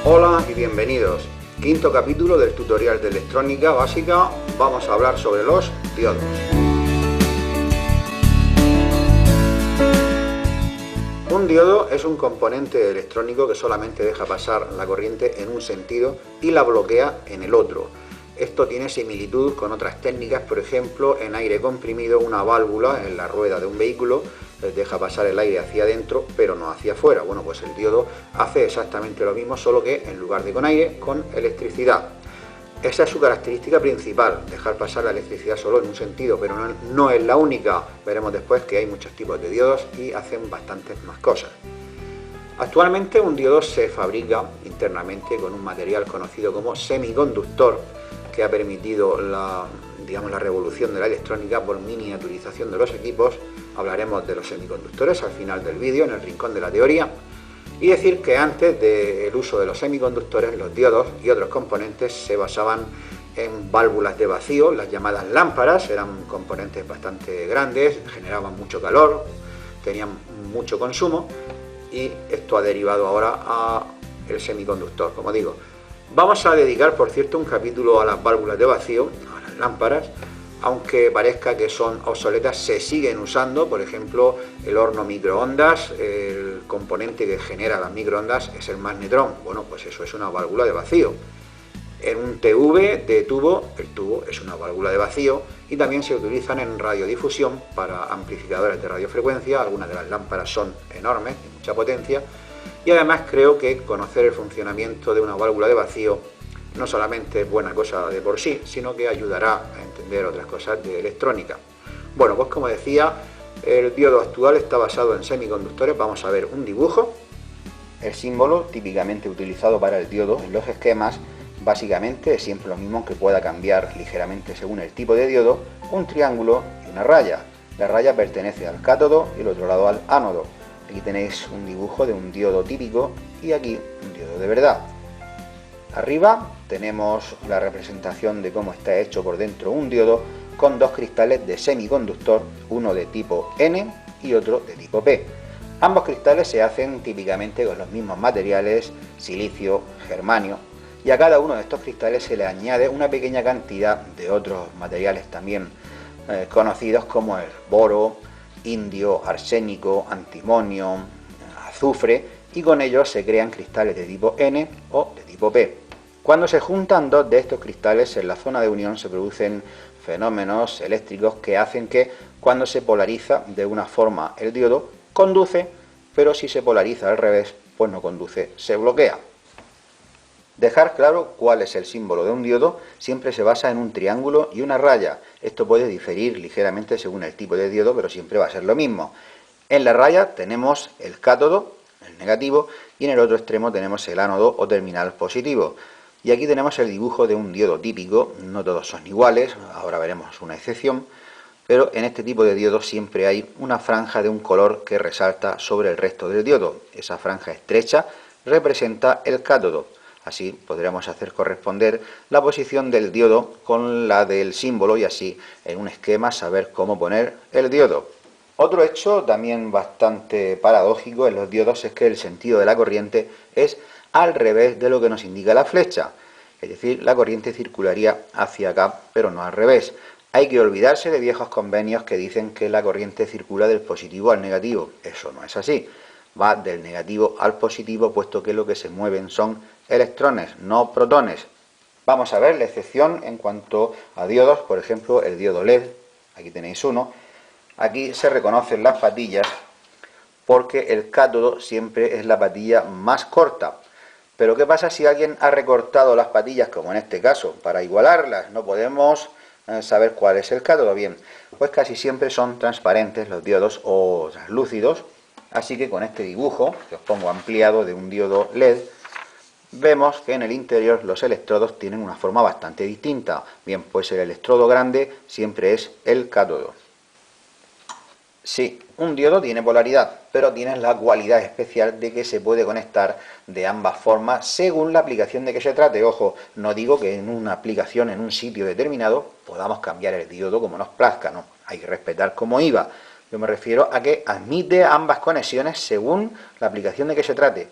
Hola y bienvenidos. Quinto capítulo del tutorial de electrónica básica. Vamos a hablar sobre los diodos. Un diodo es un componente electrónico que solamente deja pasar la corriente en un sentido y la bloquea en el otro. Esto tiene similitud con otras técnicas, por ejemplo, en aire comprimido, una válvula en la rueda de un vehículo deja pasar el aire hacia adentro, pero no hacia afuera. Bueno, pues el diodo hace exactamente lo mismo, solo que en lugar de con aire, con electricidad. Esa es su característica principal, dejar pasar la electricidad solo en un sentido, pero no es la única. Veremos después que hay muchos tipos de diodos y hacen bastantes más cosas. Actualmente un diodo se fabrica internamente con un material conocido como semiconductor, que ha permitido la revolución de la electrónica por miniaturización de los equipos. Hablaremos de los semiconductores al final del vídeo, en el rincón de la teoría. Y decir que antes del uso de los semiconductores, los diodos y otros componentes se basaban en válvulas de vacío, las llamadas lámparas. Eran componentes bastante grandes, generaban mucho calor, tenían mucho consumo, y esto ha derivado ahora al semiconductor, como digo. Vamos a dedicar, por cierto, un capítulo a las válvulas de vacío, a las lámparas. Aunque parezca que son obsoletas, se siguen usando. Por ejemplo, el horno microondas, el componente que genera las microondas es el magnetrón. Bueno, pues eso es una válvula de vacío. En un TV de tubo, el tubo es una válvula de vacío, y también se utilizan en radiodifusión para amplificadores de radiofrecuencia. Algunas de las lámparas son enormes, de mucha potencia, y además creo que conocer el funcionamiento de una válvula de vacío no solamente es buena cosa de por sí, sino que ayudará a entender otras cosas de electrónica. Bueno, pues como decía, el diodo actual está basado en semiconductores. Vamos a ver un dibujo. El símbolo típicamente utilizado para el diodo en los esquemas básicamente es siempre lo mismo, que pueda cambiar ligeramente según el tipo de diodo: un triángulo y una raya. La raya pertenece al cátodo y el otro lado al ánodo. Aquí tenéis un dibujo de un diodo típico y aquí un diodo de verdad. Arriba tenemos la representación de cómo está hecho por dentro un diodo, con dos cristales de semiconductor, uno de tipo N y otro de tipo P. Ambos cristales se hacen típicamente con los mismos materiales, silicio, germanio, y a cada uno de estos cristales se le añade una pequeña cantidad de otros materiales también conocidos, como el boro, indio, arsénico, antimonio, azufre, y con ellos se crean cristales de tipo N o de tipo P. Cuando se juntan dos de estos cristales, en la zona de unión se producen fenómenos eléctricos que hacen que, cuando se polariza de una forma el diodo, conduce, pero si se polariza al revés, pues no conduce, se bloquea. Dejar claro cuál es el símbolo de un diodo: siempre se basa en un triángulo y una raya. Esto puede diferir ligeramente según el tipo de diodo, pero siempre va a ser lo mismo. En la raya tenemos el cátodo, el negativo, y en el otro extremo tenemos el ánodo o terminal positivo. Y aquí tenemos el dibujo de un diodo típico. No todos son iguales, ahora veremos una excepción, pero en este tipo de diodos siempre hay una franja de un color que resalta sobre el resto del diodo. Esa franja estrecha representa el cátodo. Así podremos hacer corresponder la posición del diodo con la del símbolo, y así en un esquema saber cómo poner el diodo. Otro hecho también bastante paradójico en los diodos es que el sentido de la corriente es al revés de lo que nos indica la flecha. Es decir, la corriente circularía hacia acá, pero no al revés. Hay que olvidarse de viejos convenios que dicen que la corriente circula del positivo al negativo. Eso no es así. Va del negativo al positivo, puesto que lo que se mueven son electrones, no protones. Vamos a ver la excepción en cuanto a diodos. Por ejemplo, el diodo LED. Aquí tenéis uno. Aquí se reconocen las patillas porque el cátodo siempre es la patilla más corta. Pero ¿qué pasa si alguien ha recortado las patillas, como en este caso, para igualarlas? No podemos saber cuál es el cátodo. Bien, pues casi siempre son transparentes los diodos o translúcidos. Así que con este dibujo, que os pongo ampliado, de un diodo LED, vemos que en el interior los electrodos tienen una forma bastante distinta. Bien, pues el electrodo grande siempre es el cátodo. Sí, un diodo tiene polaridad, pero tiene la cualidad especial de que se puede conectar de ambas formas según la aplicación de que se trate. Ojo, no digo que en una aplicación, en un sitio determinado, podamos cambiar el diodo como nos plazca, no, hay que respetar cómo iba. Yo me refiero a que admite ambas conexiones según la aplicación de que se trate.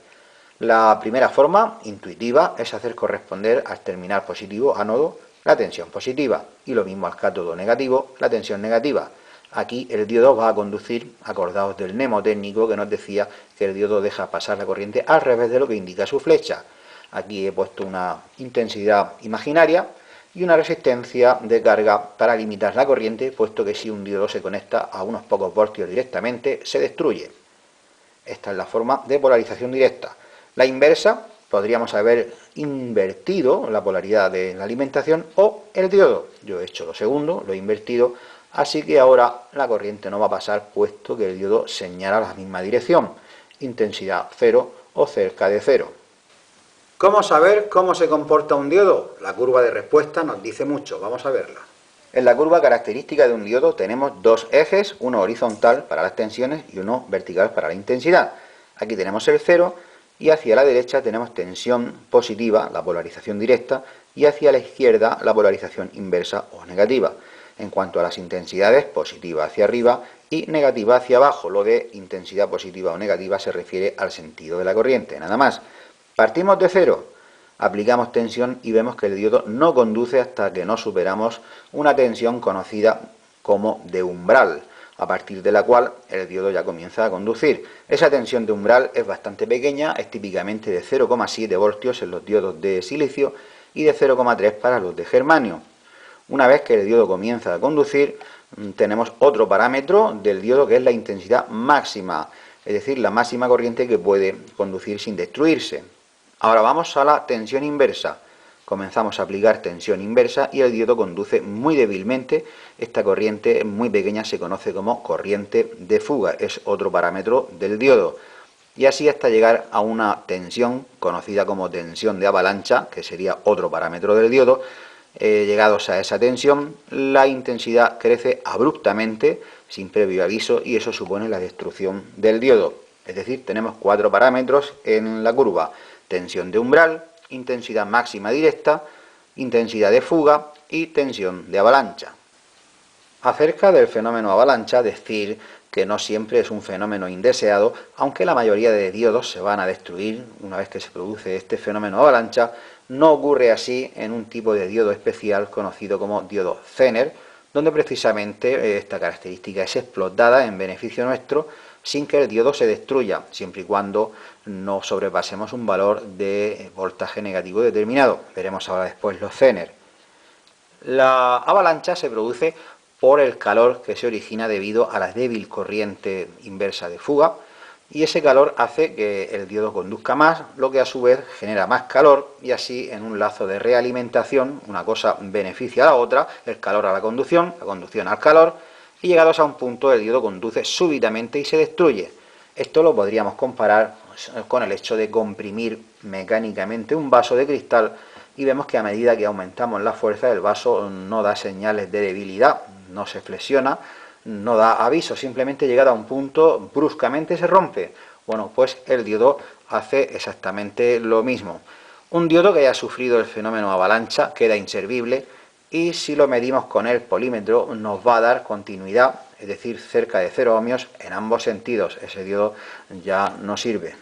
La primera forma, intuitiva, es hacer corresponder al terminal positivo ánodo la tensión positiva y lo mismo al cátodo negativo, la tensión negativa. Aquí el diodo va a conducir, acordaos del mnemotécnico que nos decía que el diodo deja pasar la corriente al revés de lo que indica su flecha. Aquí he puesto una intensidad imaginaria y una resistencia de carga para limitar la corriente, puesto que si un diodo se conecta a unos pocos voltios directamente, se destruye. Esta es la forma de polarización directa. La inversa, podríamos haber invertido la polaridad de la alimentación o el diodo. Yo he hecho lo segundo, lo he invertido, así que ahora la corriente no va a pasar, puesto que el diodo señala la misma dirección, intensidad 0 o cerca de 0. ¿Cómo saber cómo se comporta un diodo? La curva de respuesta nos dice mucho, vamos a verla. En la curva característica de un diodo tenemos dos ejes, uno horizontal para las tensiones y uno vertical para la intensidad. Aquí tenemos el 0 y hacia la derecha tenemos tensión positiva, la polarización directa, y hacia la izquierda la polarización inversa o negativa. En cuanto a las intensidades, positiva hacia arriba y negativa hacia abajo. Lo de intensidad positiva o negativa se refiere al sentido de la corriente, nada más. Partimos de 0. Aplicamos tensión y vemos que el diodo no conduce hasta que no superamos una tensión conocida como de umbral, a partir de la cual el diodo ya comienza a conducir. Esa tensión de umbral es bastante pequeña, es típicamente de 0,7 voltios en los diodos de silicio y de 0,3 para los de germanio. Una vez que el diodo comienza a conducir, tenemos otro parámetro del diodo que es la intensidad máxima, es decir, la máxima corriente que puede conducir sin destruirse. Ahora vamos a la tensión inversa. Comenzamos a aplicar tensión inversa y el diodo conduce muy débilmente. Esta corriente muy pequeña se conoce como corriente de fuga, es otro parámetro del diodo. Y así hasta llegar a una tensión conocida como tensión de avalancha, que sería otro parámetro del diodo. Llegados a esa tensión, la intensidad crece abruptamente, sin previo aviso, y eso supone la destrucción del diodo. Es decir, tenemos cuatro parámetros en la curva: tensión de umbral, intensidad máxima directa, intensidad de fuga y tensión de avalancha. Acerca del fenómeno avalancha, decir que no siempre es un fenómeno indeseado, aunque la mayoría de diodos se van a destruir una vez que se produce este fenómeno avalancha. No ocurre así en un tipo de diodo especial conocido como diodo Zener, donde precisamente esta característica es explotada en beneficio nuestro sin que el diodo se destruya, siempre y cuando no sobrepasemos un valor de voltaje negativo determinado. Veremos ahora después los Zener. La avalancha se produce por el calor que se origina debido a la débil corriente inversa de fuga, y ese calor hace que el diodo conduzca más, lo que a su vez genera más calor, y así en un lazo de realimentación una cosa beneficia a la otra, el calor a la conducción al calor, y llegados a un punto el diodo conduce súbitamente y se destruye. Esto lo podríamos comparar con el hecho de comprimir mecánicamente un vaso de cristal, y vemos que a medida que aumentamos la fuerza el vaso no da señales de debilidad, no se flexiona, no da aviso, simplemente llegado a un punto bruscamente se rompe. Bueno, pues el diodo hace exactamente lo mismo. Un diodo que haya sufrido el fenómeno avalancha queda inservible, y si lo medimos con el polímetro nos va a dar continuidad, es decir, cerca de 0 ohmios en ambos sentidos. Ese diodo ya no sirve.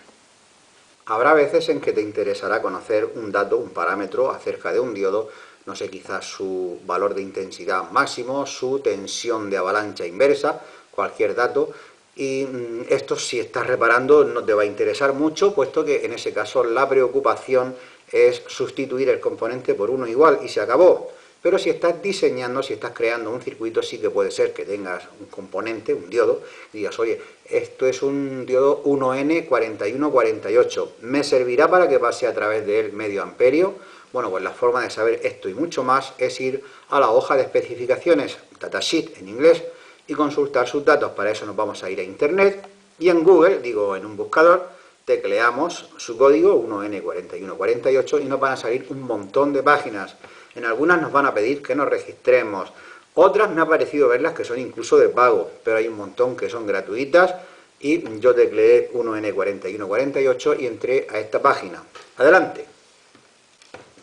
Habrá veces en que te interesará conocer un dato, un parámetro acerca de un diodo, no sé, quizás su valor de intensidad máximo, su tensión de avalancha inversa, cualquier dato, y esto, si estás reparando, no te va a interesar mucho, puesto que en ese caso la preocupación es sustituir el componente por uno igual y se acabó. Pero si estás diseñando, si estás creando un circuito, sí que puede ser que tengas un componente, un diodo, y digas, oye, esto es un diodo 1N4148, ¿me servirá para que pase a través de él medio amperio? Bueno, pues la forma de saber esto y mucho más es ir a la hoja de especificaciones, datasheet en inglés, y consultar sus datos. Para eso nos vamos a ir a internet y en Google, en un buscador, tecleamos su código 1N4148 y nos van a salir un montón de páginas. En algunas nos van a pedir que nos registremos, otras me ha parecido verlas que son incluso de pago, pero hay un montón que son gratuitas, y yo tecleé 1N4148 y entré a esta página. Adelante.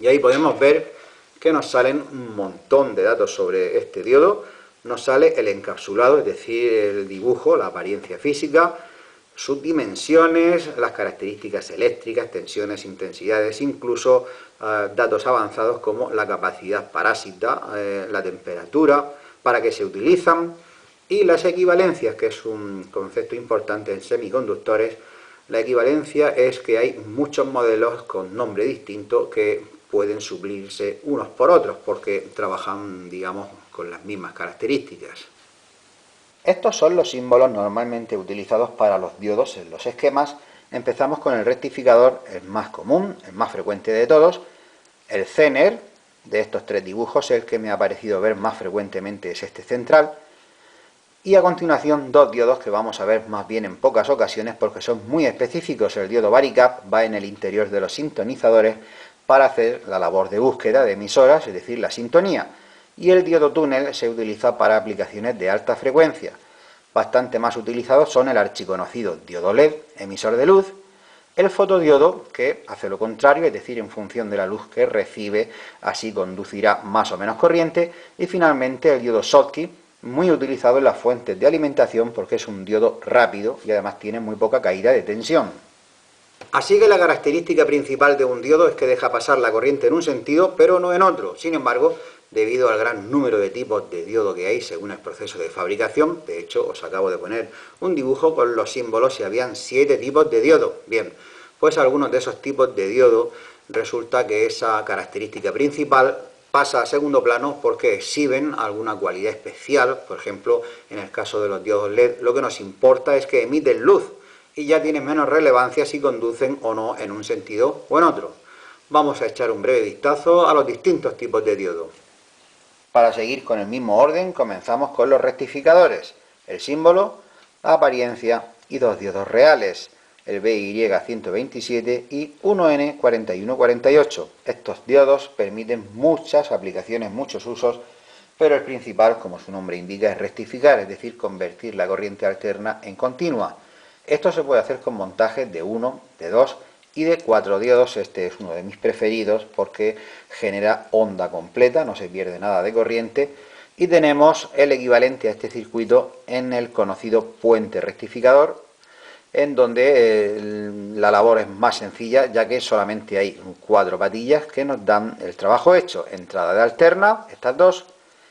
Y ahí podemos ver que nos salen un montón de datos sobre este diodo. Nos sale el encapsulado, es decir, el dibujo, la apariencia física, sus dimensiones, las características eléctricas, tensiones, intensidades, incluso datos avanzados como la capacidad parásita, la temperatura, para qué se utilizan, y las equivalencias, que es un concepto importante en semiconductores. La equivalencia es que hay muchos modelos con nombre distinto que pueden suplirse unos por otros porque trabajan, digamos, con las mismas características. Estos son los símbolos normalmente utilizados para los diodos en los esquemas. Empezamos con el rectificador, el más común, el más frecuente de todos. El Zener, de estos tres dibujos, el que me ha parecido ver más frecuentemente es este central. Y a continuación dos diodos que vamos a ver más bien en pocas ocasiones porque son muy específicos. El diodo Varicap va en el interior de los sintonizadores para hacer la labor de búsqueda de emisoras, es decir, la sintonía. Y el diodo túnel se utiliza para aplicaciones de alta frecuencia. Bastante más utilizados son el archiconocido diodo LED, emisor de luz, el fotodiodo, que hace lo contrario, es decir, en función de la luz que recibe, así conducirá más o menos corriente, y finalmente el diodo Schottky, muy utilizado en las fuentes de alimentación porque es un diodo rápido y además tiene muy poca caída de tensión. Así que la característica principal de un diodo es que deja pasar la corriente en un sentido, pero no en otro. Sin embargo, debido al gran número de tipos de diodo que hay según el proceso de fabricación, de hecho os acabo de poner un dibujo con los símbolos y habían 7 tipos de diodo. Bien, pues algunos de esos tipos de diodo resulta que esa característica principal pasa a segundo plano porque exhiben alguna cualidad especial. Por ejemplo, en el caso de los diodos LED, lo que nos importa es que emiten luz y ya tienen menos relevancia si conducen o no en un sentido o en otro. Vamos a echar un breve vistazo a los distintos tipos de diodo. Para seguir con el mismo orden, comenzamos con los rectificadores, el símbolo, la apariencia y dos diodos reales, el BY127 y 1N4148. Estos diodos permiten muchas aplicaciones, muchos usos, pero el principal, como su nombre indica, es rectificar, es decir, convertir la corriente alterna en continua. Esto se puede hacer con montajes de 1, de 2 y de 4 diodos. Este es uno de mis preferidos porque genera onda completa, no se pierde nada de corriente. Y tenemos el equivalente a este circuito en el conocido puente rectificador, en donde la labor es más sencilla, ya que solamente hay 4 patillas que nos dan el trabajo hecho. Entrada de alterna, estas dos,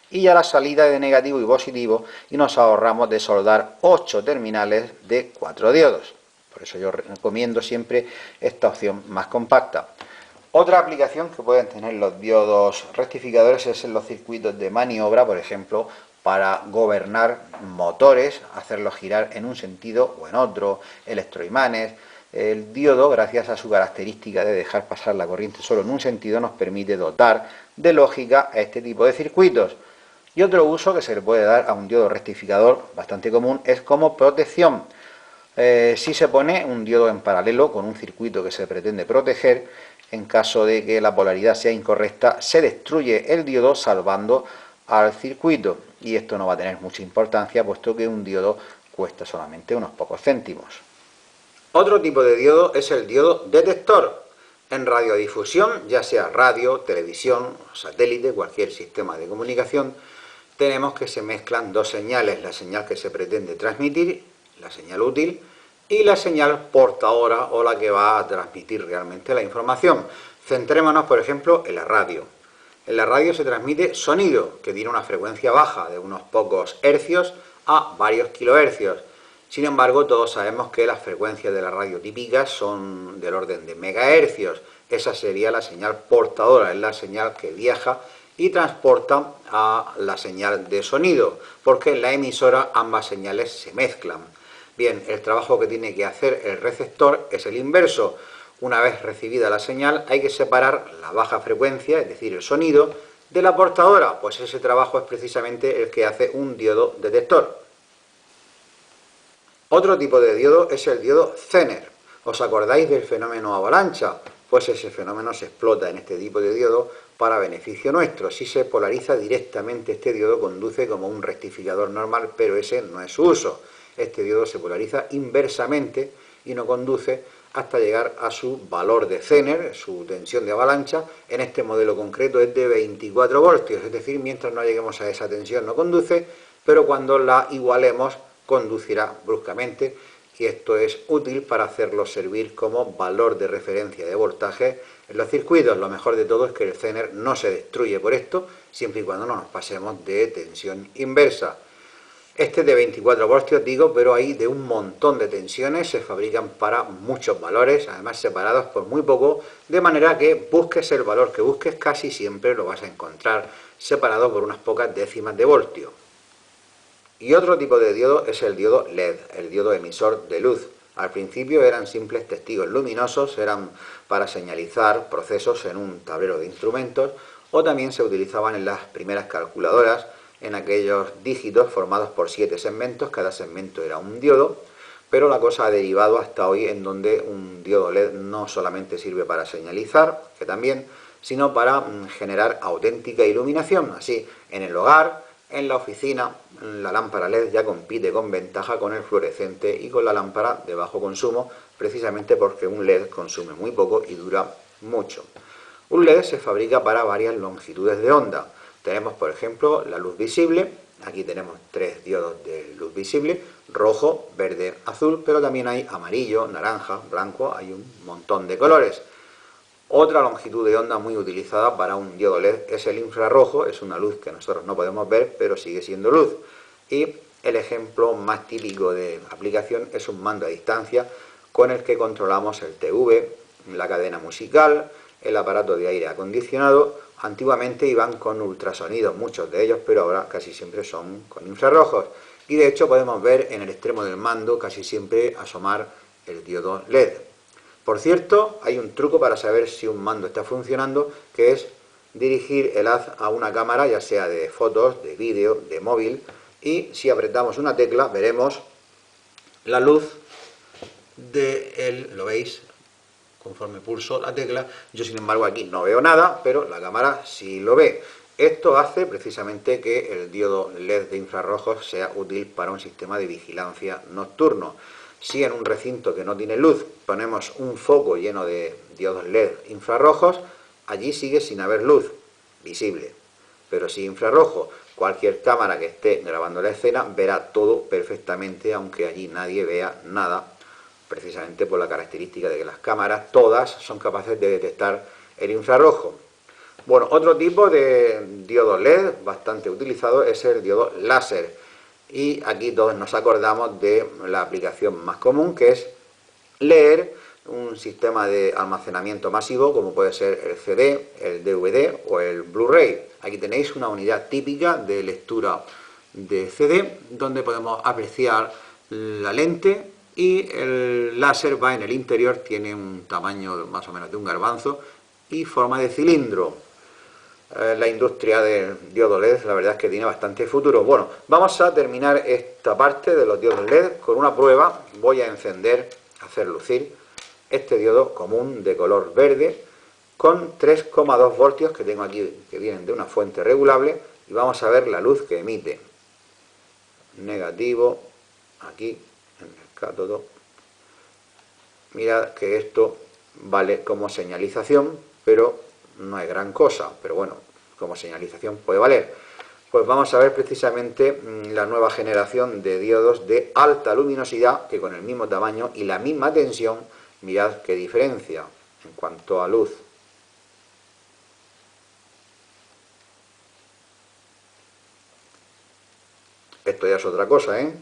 y ya la salida de negativo y positivo, y nos ahorramos de soldar 8 terminales de 4 diodos. Por eso yo recomiendo siempre esta opción más compacta. Otra aplicación que pueden tener los diodos rectificadores es en los circuitos de maniobra, por ejemplo, para gobernar motores, hacerlos girar en un sentido o en otro, electroimanes. El diodo, gracias a su característica de dejar pasar la corriente solo en un sentido, nos permite dotar de lógica a este tipo de circuitos. Y otro uso que se le puede dar a un diodo rectificador bastante común es como protección. Si se pone un diodo en paralelo con un circuito que se pretende proteger, en caso de que la polaridad sea incorrecta, se destruye el diodo salvando al circuito. Y esto no va a tener mucha importancia, puesto que un diodo cuesta solamente unos pocos céntimos. Otro tipo de diodo es el diodo detector. En radiodifusión, ya sea radio, televisión, satélite, cualquier sistema de comunicación, tenemos que se mezclan dos señales, la señal que se pretende transmitir, la señal útil, y la señal portadora o la que va a transmitir realmente la información. Centrémonos, por ejemplo, en la radio. En la radio se transmite sonido, que tiene una frecuencia baja de unos pocos hercios a varios kilohercios. Sin embargo, todos sabemos que las frecuencias de la radio típicas son del orden de megahercios. Esa sería la señal portadora, es la señal que viaja y transporta a la señal de sonido, porque en la emisora ambas señales se mezclan. Bien, el trabajo que tiene que hacer el receptor es el inverso. Una vez recibida la señal, hay que separar la baja frecuencia, es decir, el sonido, de la portadora, pues ese trabajo es precisamente el que hace un diodo detector. Otro tipo de diodo es el diodo Zener. ¿Os acordáis del fenómeno avalancha? Pues ese fenómeno se explota en este tipo de diodo para beneficio nuestro. Si se polariza directamente este diodo, conduce como un rectificador normal, pero ese no es su uso. Este diodo se polariza inversamente y no conduce hasta llegar a su valor de Zener, su tensión de avalancha. En este modelo concreto es de 24 voltios, es decir, mientras no lleguemos a esa tensión no conduce, pero cuando la igualemos conducirá bruscamente y esto es útil para hacerlo servir como valor de referencia de voltaje en los circuitos. Lo mejor de todo es que el Zener no se destruye por esto, siempre y cuando no nos pasemos de tensión inversa. Este es de 24 voltios, digo, pero hay de un montón de tensiones, se fabrican para muchos valores, además separados por muy poco, de manera que busques el valor que busques, casi siempre lo vas a encontrar separado por unas pocas décimas de voltio. Y otro tipo de diodo es el diodo LED, el diodo emisor de luz. Al principio eran simples testigos luminosos, eran para señalizar procesos en un tablero de instrumentos, o también se utilizaban en las primeras calculadoras, en aquellos dígitos formados por 7 segmentos, cada segmento era un diodo, pero la cosa ha derivado hasta hoy en donde un diodo LED no solamente sirve para señalizar, que también, sino para generar auténtica iluminación. Así, en el hogar, en la oficina, la lámpara LED ya compite con ventaja con el fluorescente y con la lámpara de bajo consumo, precisamente porque un LED consume muy poco y dura mucho. Un LED se fabrica para varias longitudes de onda. Tenemos, por ejemplo, la luz visible. Aquí tenemos 3 diodos de luz visible: rojo, verde, azul, pero también hay amarillo, naranja, blanco, hay un montón de colores. Otra longitud de onda muy utilizada para un diodo LED es el infrarrojo, es una luz que nosotros no podemos ver, pero sigue siendo luz. Y el ejemplo más típico de aplicación es un mando a distancia con el que controlamos el TV, la cadena musical, el aparato de aire acondicionado. Antiguamente iban con ultrasonidos, muchos de ellos, pero ahora casi siempre son con infrarrojos. Y de hecho podemos ver en el extremo del mando casi siempre asomar el diodo LED. Por cierto, hay un truco para saber si un mando está funcionando, que es dirigir el haz a una cámara, ya sea de fotos, de vídeo, de móvil, y si apretamos una tecla veremos la luz de él, lo veis, conforme pulso la tecla. Yo sin embargo aquí no veo nada, pero la cámara sí lo ve. Esto hace precisamente que el diodo LED de infrarrojos sea útil para un sistema de vigilancia nocturno. Si en un recinto que no tiene luz ponemos un foco lleno de diodos LED infrarrojos, allí sigue sin haber luz visible. Pero si infrarrojo, cualquier cámara que esté grabando la escena verá todo perfectamente, aunque allí nadie vea nada, precisamente por la característica de que las cámaras todas son capaces de detectar el infrarrojo. Bueno, otro tipo de diodo LED bastante utilizado es el diodo láser. Y aquí todos nos acordamos de la aplicación más común, que es leer un sistema de almacenamiento masivo, como puede ser el CD, el DVD o el Blu-ray. Aquí tenéis una unidad típica de lectura de CD, donde podemos apreciar la lente, y el láser va en el interior, tiene un tamaño más o menos de un garbanzo y forma de cilindro. La industria del diodo LED, la verdad es que tiene bastante futuro. Bueno, vamos a terminar esta parte de los diodos LED con una prueba. Voy a encender, hacer lucir este diodo común de color verde con 3,2 voltios que tengo aquí, que vienen de una fuente regulable, y vamos a ver la luz que emite. Negativo, aquí en el cátodo. Mirad que esto vale como señalización, pero no es gran cosa, pero bueno, como señalización puede valer. Pues vamos a ver precisamente la nueva generación de diodos de alta luminosidad, que con el mismo tamaño y la misma tensión, mirad qué diferencia en cuanto a luz. Esto ya es otra cosa, ¿eh?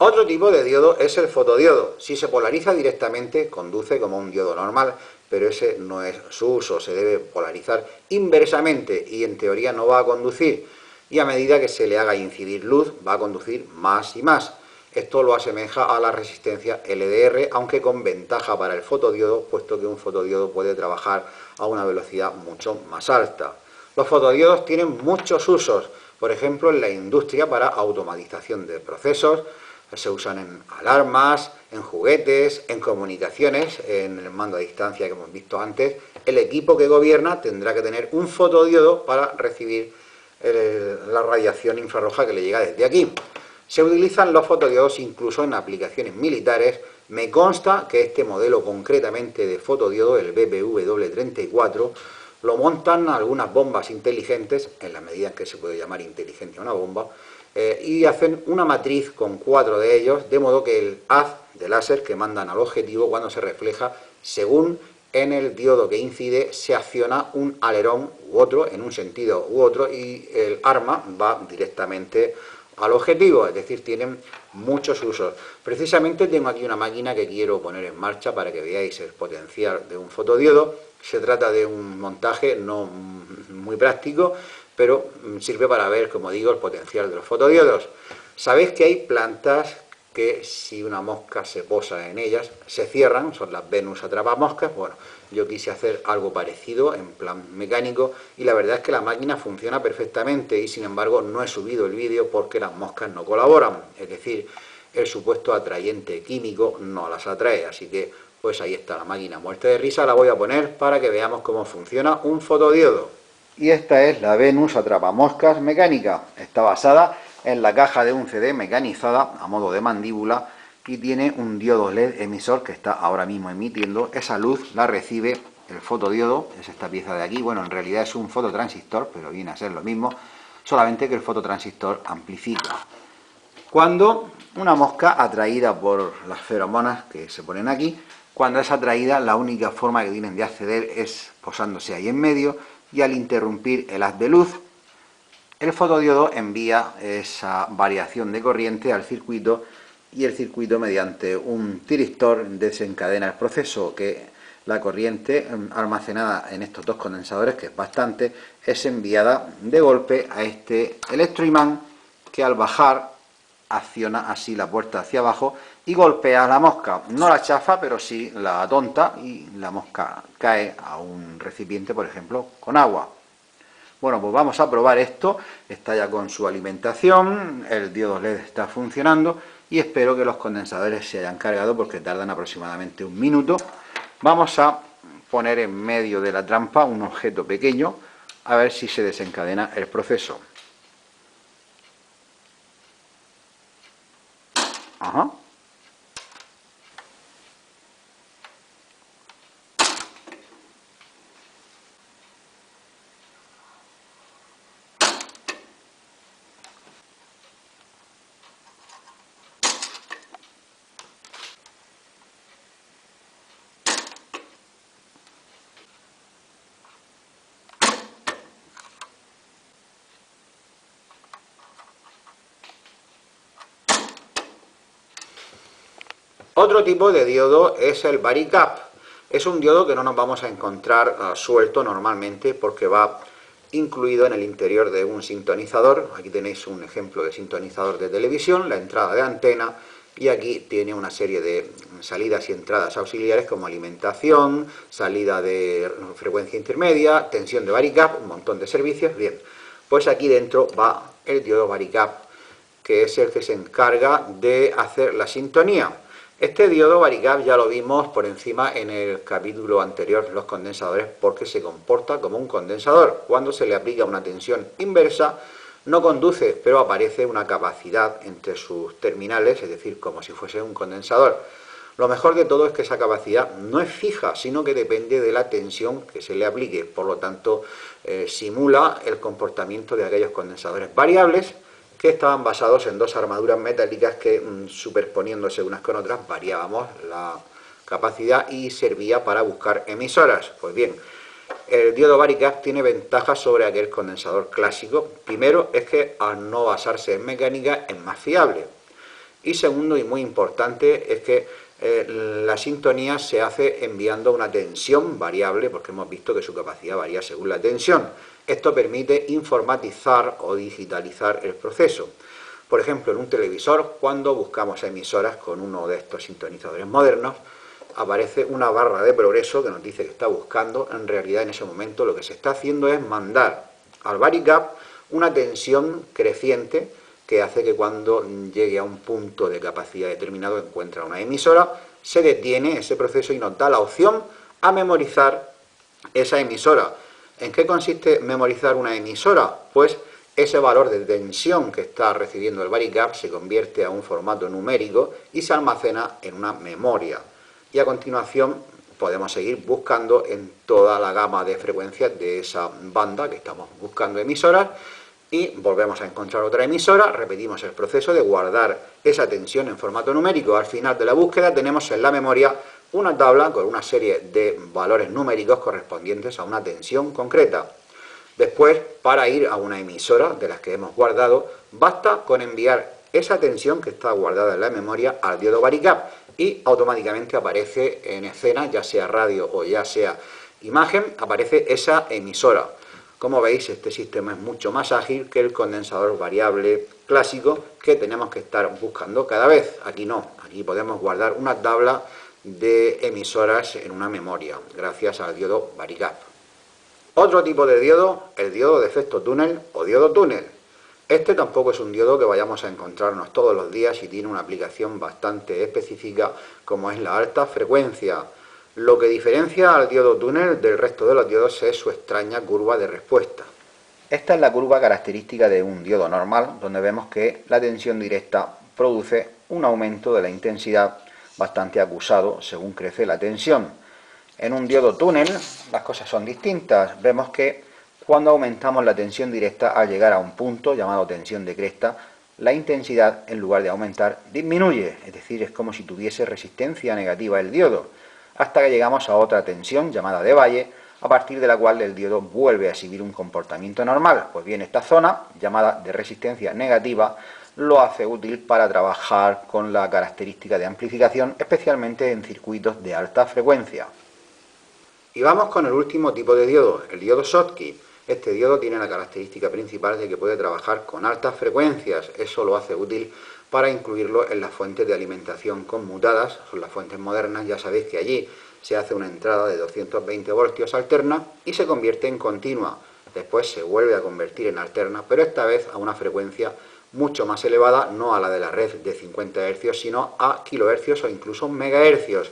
Otro tipo de diodo es el fotodiodo. Si se polariza directamente, conduce como un diodo normal, pero ese no es su uso. Se debe polarizar inversamente y en teoría no va a conducir. Y a medida que se le haga incidir luz, va a conducir más y más. Esto lo asemeja a la resistencia LDR, aunque con ventaja para el fotodiodo, puesto que un fotodiodo puede trabajar a una velocidad mucho más alta. Los fotodiodos tienen muchos usos, por ejemplo en la industria para automatización de procesos. Se usan en alarmas, en juguetes, en comunicaciones, en el mando a distancia que hemos visto antes. El equipo que gobierna tendrá que tener un fotodiodo para recibir la radiación infrarroja que le llega desde aquí. Se utilizan los fotodiodos incluso en aplicaciones militares. Me consta que este modelo concretamente de fotodiodo, el BPW34, lo montan algunas bombas inteligentes, en la medida en que se puede llamar inteligente una bomba, y hacen una matriz con 4 de ellos, de modo que el haz de láser que mandan al objetivo, cuando se refleja, según en el diodo que incide, se acciona un alerón u otro, en un sentido u otro, y el arma va directamente al objetivo, es decir, tienen muchos usos. Precisamente tengo aquí una máquina que quiero poner en marcha para que veáis el potencial de un fotodiodo. Se trata de un montaje no muy práctico, pero sirve para ver, como digo, el potencial de los fotodiodos. Sabéis que hay plantas que si una mosca se posa en ellas, se cierran, son las Venus atrapamoscas. Bueno, yo quise hacer algo parecido en plan mecánico y la verdad es que la máquina funciona perfectamente y sin embargo no he subido el vídeo porque las moscas no colaboran, es decir, el supuesto atrayente químico no las atrae, así que pues ahí está la máquina muerta de risa. La voy a poner para que veamos cómo funciona un fotodiodo. Y esta es la Venus atrapamoscas mecánica, está basada en la caja de un CD mecanizada a modo de mandíbula y tiene un diodo LED emisor que está ahora mismo emitiendo. Esa luz la recibe el fotodiodo, es esta pieza de aquí. Bueno, en realidad es un fototransistor, pero viene a ser lo mismo, solamente que el fototransistor amplifica. Cuando una mosca atraída por las feromonas que se ponen aquí, cuando es atraída, la única forma que tienen de acceder es posándose ahí en medio, y al interrumpir el haz de luz, el fotodiodo envía esa variación de corriente al circuito y el circuito, mediante un tiristor, desencadena el proceso, que la corriente almacenada en estos dos condensadores, que es bastante, es enviada de golpe a este electroimán, que al bajar acciona así la puerta hacia abajo y golpea a la mosca. No la chafa, pero sí la atonta y la mosca cae a un recipiente, por ejemplo, con agua. Bueno, pues vamos a probar esto. Está ya con su alimentación, el diodo LED está funcionando y espero que los condensadores se hayan cargado porque tardan aproximadamente 1 minuto. Vamos a poner en medio de la trampa un objeto pequeño a ver si se desencadena el proceso. Ajá. Otro tipo de diodo es el varicap. Es un diodo que no nos vamos a encontrar suelto normalmente porque va incluido en el interior de un sintonizador. Aquí tenéis un ejemplo de sintonizador de televisión, la entrada de antena, y aquí tiene una serie de salidas y entradas auxiliares como alimentación, salida de frecuencia intermedia, tensión de varicap, un montón de servicios. Bien, pues aquí dentro va el diodo varicap, que es el que se encarga de hacer la sintonía. Este diodo varicap ya lo vimos por encima en el capítulo anterior, los condensadores, porque se comporta como un condensador. Cuando se le aplica una tensión inversa, no conduce, pero aparece una capacidad entre sus terminales, es decir, como si fuese un condensador. Lo mejor de todo es que esa capacidad no es fija, sino que depende de la tensión que se le aplique. Por lo tanto, simula el comportamiento de aquellos condensadores variables que estaban basados en dos armaduras metálicas que, superponiéndose unas con otras, variábamos la capacidad y servía para buscar emisoras. Pues bien, el diodo varicap tiene ventajas sobre aquel condensador clásico. Primero es que al no basarse en mecánica es más fiable. Y segundo, y muy importante, es que la sintonía se hace enviando una tensión variable, porque hemos visto que su capacidad varía según la tensión. Esto permite informatizar o digitalizar el proceso. Por ejemplo, en un televisor, cuando buscamos emisoras con uno de estos sintonizadores modernos, aparece una barra de progreso que nos dice que está buscando. En realidad, en ese momento lo que se está haciendo es mandar al varicap una tensión creciente que hace que cuando llegue a un punto de capacidad determinado, encuentra una emisora, se detiene ese proceso y nos da la opción a memorizar esa emisora. ¿En qué consiste memorizar una emisora? Pues ese valor de tensión que está recibiendo el varicap se convierte a un formato numérico y se almacena en una memoria. Y a continuación podemos seguir buscando en toda la gama de frecuencias de esa banda que estamos buscando emisoras y volvemos a encontrar otra emisora, repetimos el proceso de guardar esa tensión en formato numérico. Al final de la búsqueda tenemos en la memoria una tabla con una serie de valores numéricos correspondientes a una tensión concreta. Después, para ir a una emisora de las que hemos guardado, basta con enviar esa tensión que está guardada en la memoria al diodo VariCap y automáticamente aparece en escena, ya sea radio o ya sea imagen, aparece esa emisora. Como veis, este sistema es mucho más ágil que el condensador variable clásico que tenemos que estar buscando cada vez. Aquí no, aquí podemos guardar una tabla de emisoras en una memoria, gracias al diodo VariCap. Otro tipo de diodo, el diodo de efecto túnel o diodo túnel. Este tampoco es un diodo que vayamos a encontrarnos todos los días y tiene una aplicación bastante específica como es la alta frecuencia. Lo que diferencia al diodo túnel del resto de los diodos es su extraña curva de respuesta. Esta es la curva característica de un diodo normal, donde vemos que la tensión directa produce un aumento de la intensidad bastante acusado según crece la tensión. En un diodo túnel las cosas son distintas. Vemos que cuando aumentamos la tensión directa al llegar a un punto llamado tensión de cresta, la intensidad en lugar de aumentar disminuye, es decir, es como si tuviese resistencia negativa el diodo, hasta que llegamos a otra tensión llamada de valle, a partir de la cual el diodo vuelve a exhibir un comportamiento normal. Pues bien, esta zona, llamada de resistencia negativa, lo hace útil para trabajar con la característica de amplificación, especialmente en circuitos de alta frecuencia. Y vamos con el último tipo de diodo, el diodo Schottky. Este diodo tiene la característica principal de que puede trabajar con altas frecuencias. Eso lo hace útil para incluirlo en las fuentes de alimentación conmutadas, son las fuentes modernas. Ya sabéis que allí se hace una entrada de 220 voltios alterna y se convierte en continua. Después se vuelve a convertir en alterna, pero esta vez a una frecuencia mucho más elevada, no a la de la red de 50 Hz, sino a kilohercios o incluso megahercios.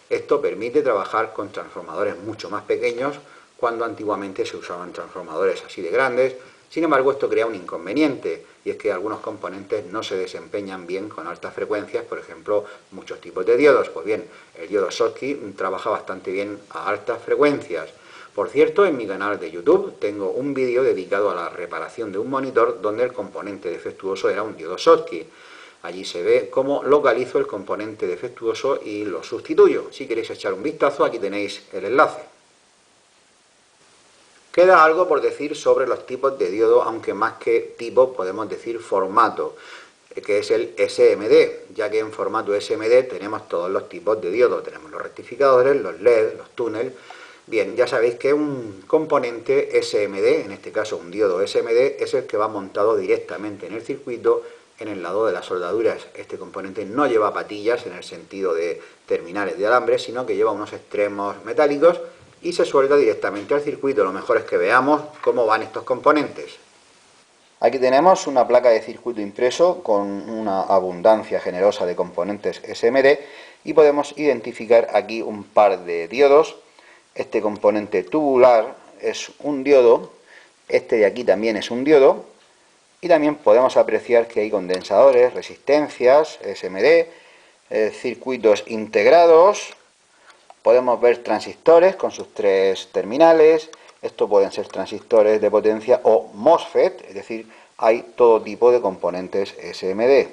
Esto permite trabajar con transformadores mucho más pequeños, cuando antiguamente se usaban transformadores así de grandes. Sin embargo, esto crea un inconveniente, y es que algunos componentes no se desempeñan bien con altas frecuencias, por ejemplo, muchos tipos de diodos. Pues bien, el diodo Schottky trabaja bastante bien a altas frecuencias. Por cierto, en mi canal de YouTube tengo un vídeo dedicado a la reparación de un monitor donde el componente defectuoso era un diodo Schottky. Allí se ve cómo localizo el componente defectuoso y lo sustituyo. Si queréis echar un vistazo, aquí tenéis el enlace. Queda algo por decir sobre los tipos de diodo, aunque más que tipo podemos decir formato, que es el SMD, ya que en formato SMD tenemos todos los tipos de diodo. Tenemos los rectificadores, los LED, los túnel. Bien, ya sabéis que un componente SMD, en este caso un diodo SMD, es el que va montado directamente en el circuito en el lado de las soldaduras. Este componente no lleva patillas en el sentido de terminales de alambre, sino que lleva unos extremos metálicos y se suelda directamente al circuito. Lo mejor es que veamos cómo van estos componentes. Aquí tenemos una placa de circuito impreso con una abundancia generosa de componentes SMD y podemos identificar aquí un par de diodos. Este componente tubular es un diodo, este de aquí también es un diodo, y también podemos apreciar que hay condensadores, resistencias, SMD, circuitos integrados. Podemos ver transistores con sus tres terminales. Esto pueden ser transistores de potencia o MOSFET, es decir, hay todo tipo de componentes SMD.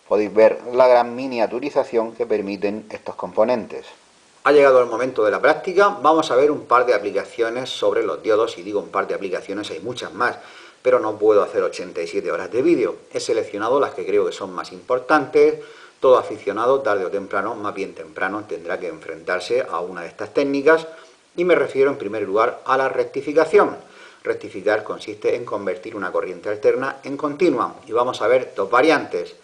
Podéis ver la gran miniaturización que permiten estos componentes. Ha llegado el momento de la práctica. Vamos a ver un par de aplicaciones sobre los diodos, y digo un par de aplicaciones, hay muchas más, pero no puedo hacer 87 horas de vídeo. He seleccionado las que creo que son más importantes. Todo aficionado, tarde o temprano, más bien temprano, tendrá que enfrentarse a una de estas técnicas, y me refiero en primer lugar a la rectificación. Rectificar consiste en convertir una corriente alterna en continua, y vamos a ver dos variantes.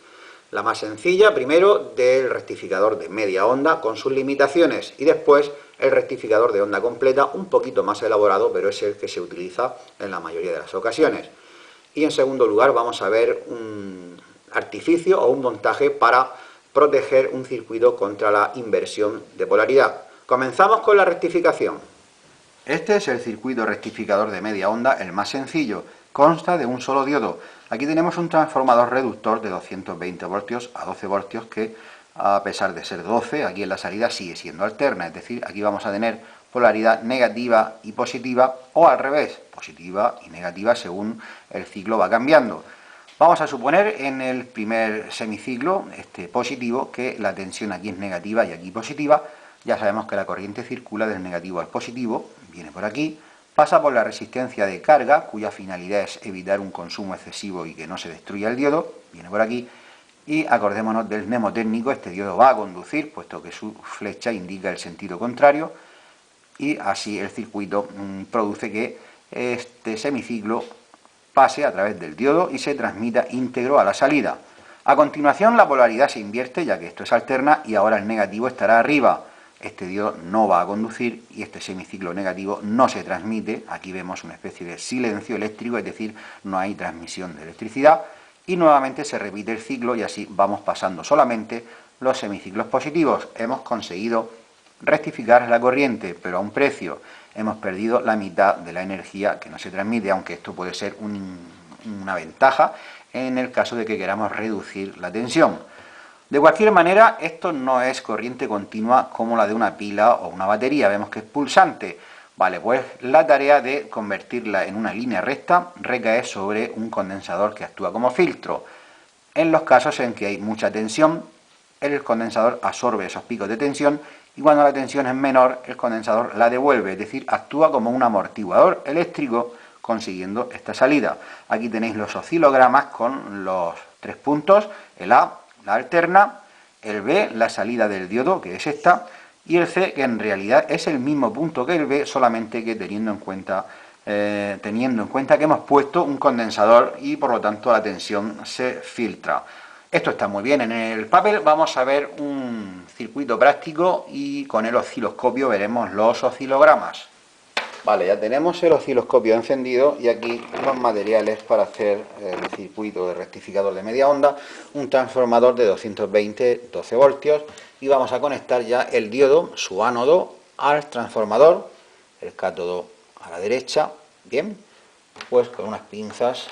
La más sencilla, primero, del rectificador de media onda con sus limitaciones, y después el rectificador de onda completa, un poquito más elaborado, pero es el que se utiliza en la mayoría de las ocasiones. Y en segundo lugar vamos a ver un artificio o un montaje para proteger un circuito contra la inversión de polaridad. Comenzamos con la rectificación. Este es el circuito rectificador de media onda, el más sencillo. Consta de un solo diodo. Aquí tenemos un transformador reductor de 220 voltios a 12 voltios que a pesar de ser 12, aquí en la salida sigue siendo alterna, es decir, aquí vamos a tener polaridad negativa y positiva, o al revés, positiva y negativa según el ciclo va cambiando. Vamos a suponer en el primer semiciclo, positivo, que la tensión aquí es negativa y aquí positiva. Ya sabemos que la corriente circula del negativo al positivo, viene por aquí, pasa por la resistencia de carga, cuya finalidad es evitar un consumo excesivo y que no se destruya el diodo, viene por aquí, y acordémonos del mnemotécnico, este diodo va a conducir, puesto que su flecha indica el sentido contrario, y así el circuito produce que este semiciclo pase a través del diodo y se transmita íntegro a la salida. A continuación la polaridad se invierte, ya que esto es alterna, y ahora el negativo estará arriba. Este diodo no va a conducir y este semiciclo negativo no se transmite. Aquí vemos una especie de silencio eléctrico, es decir, no hay transmisión de electricidad, y nuevamente se repite el ciclo y así vamos pasando solamente los semiciclos positivos. Hemos conseguido rectificar la corriente, pero a un precio. Hemos perdido la mitad de la energía que no se transmite, aunque esto puede ser una ventaja en el caso de que queramos reducir la tensión. De cualquier manera, esto no es corriente continua como la de una pila o una batería, vemos que es pulsante. Vale, pues la tarea de convertirla en una línea recta recae sobre un condensador que actúa como filtro. En los casos en que hay mucha tensión, el condensador absorbe esos picos de tensión, y cuando la tensión es menor, el condensador la devuelve, es decir, actúa como un amortiguador eléctrico, consiguiendo esta salida. Aquí tenéis los oscilogramas con los 3 puntos, el A, la alterna, el B, la salida del diodo, que es esta, y el C, que en realidad es el mismo punto que el B, solamente que teniendo en cuenta que hemos puesto un condensador y por lo tanto la tensión se filtra. Esto está muy bien. En el papel vamos a ver un circuito práctico y con el osciloscopio veremos los oscilogramas. Vale, ya tenemos el osciloscopio encendido y aquí los materiales para hacer el circuito de rectificador de media onda, un transformador de 220 12 voltios, y vamos a conectar ya el diodo, su ánodo, al transformador, el cátodo a la derecha. Bien, pues con unas pinzas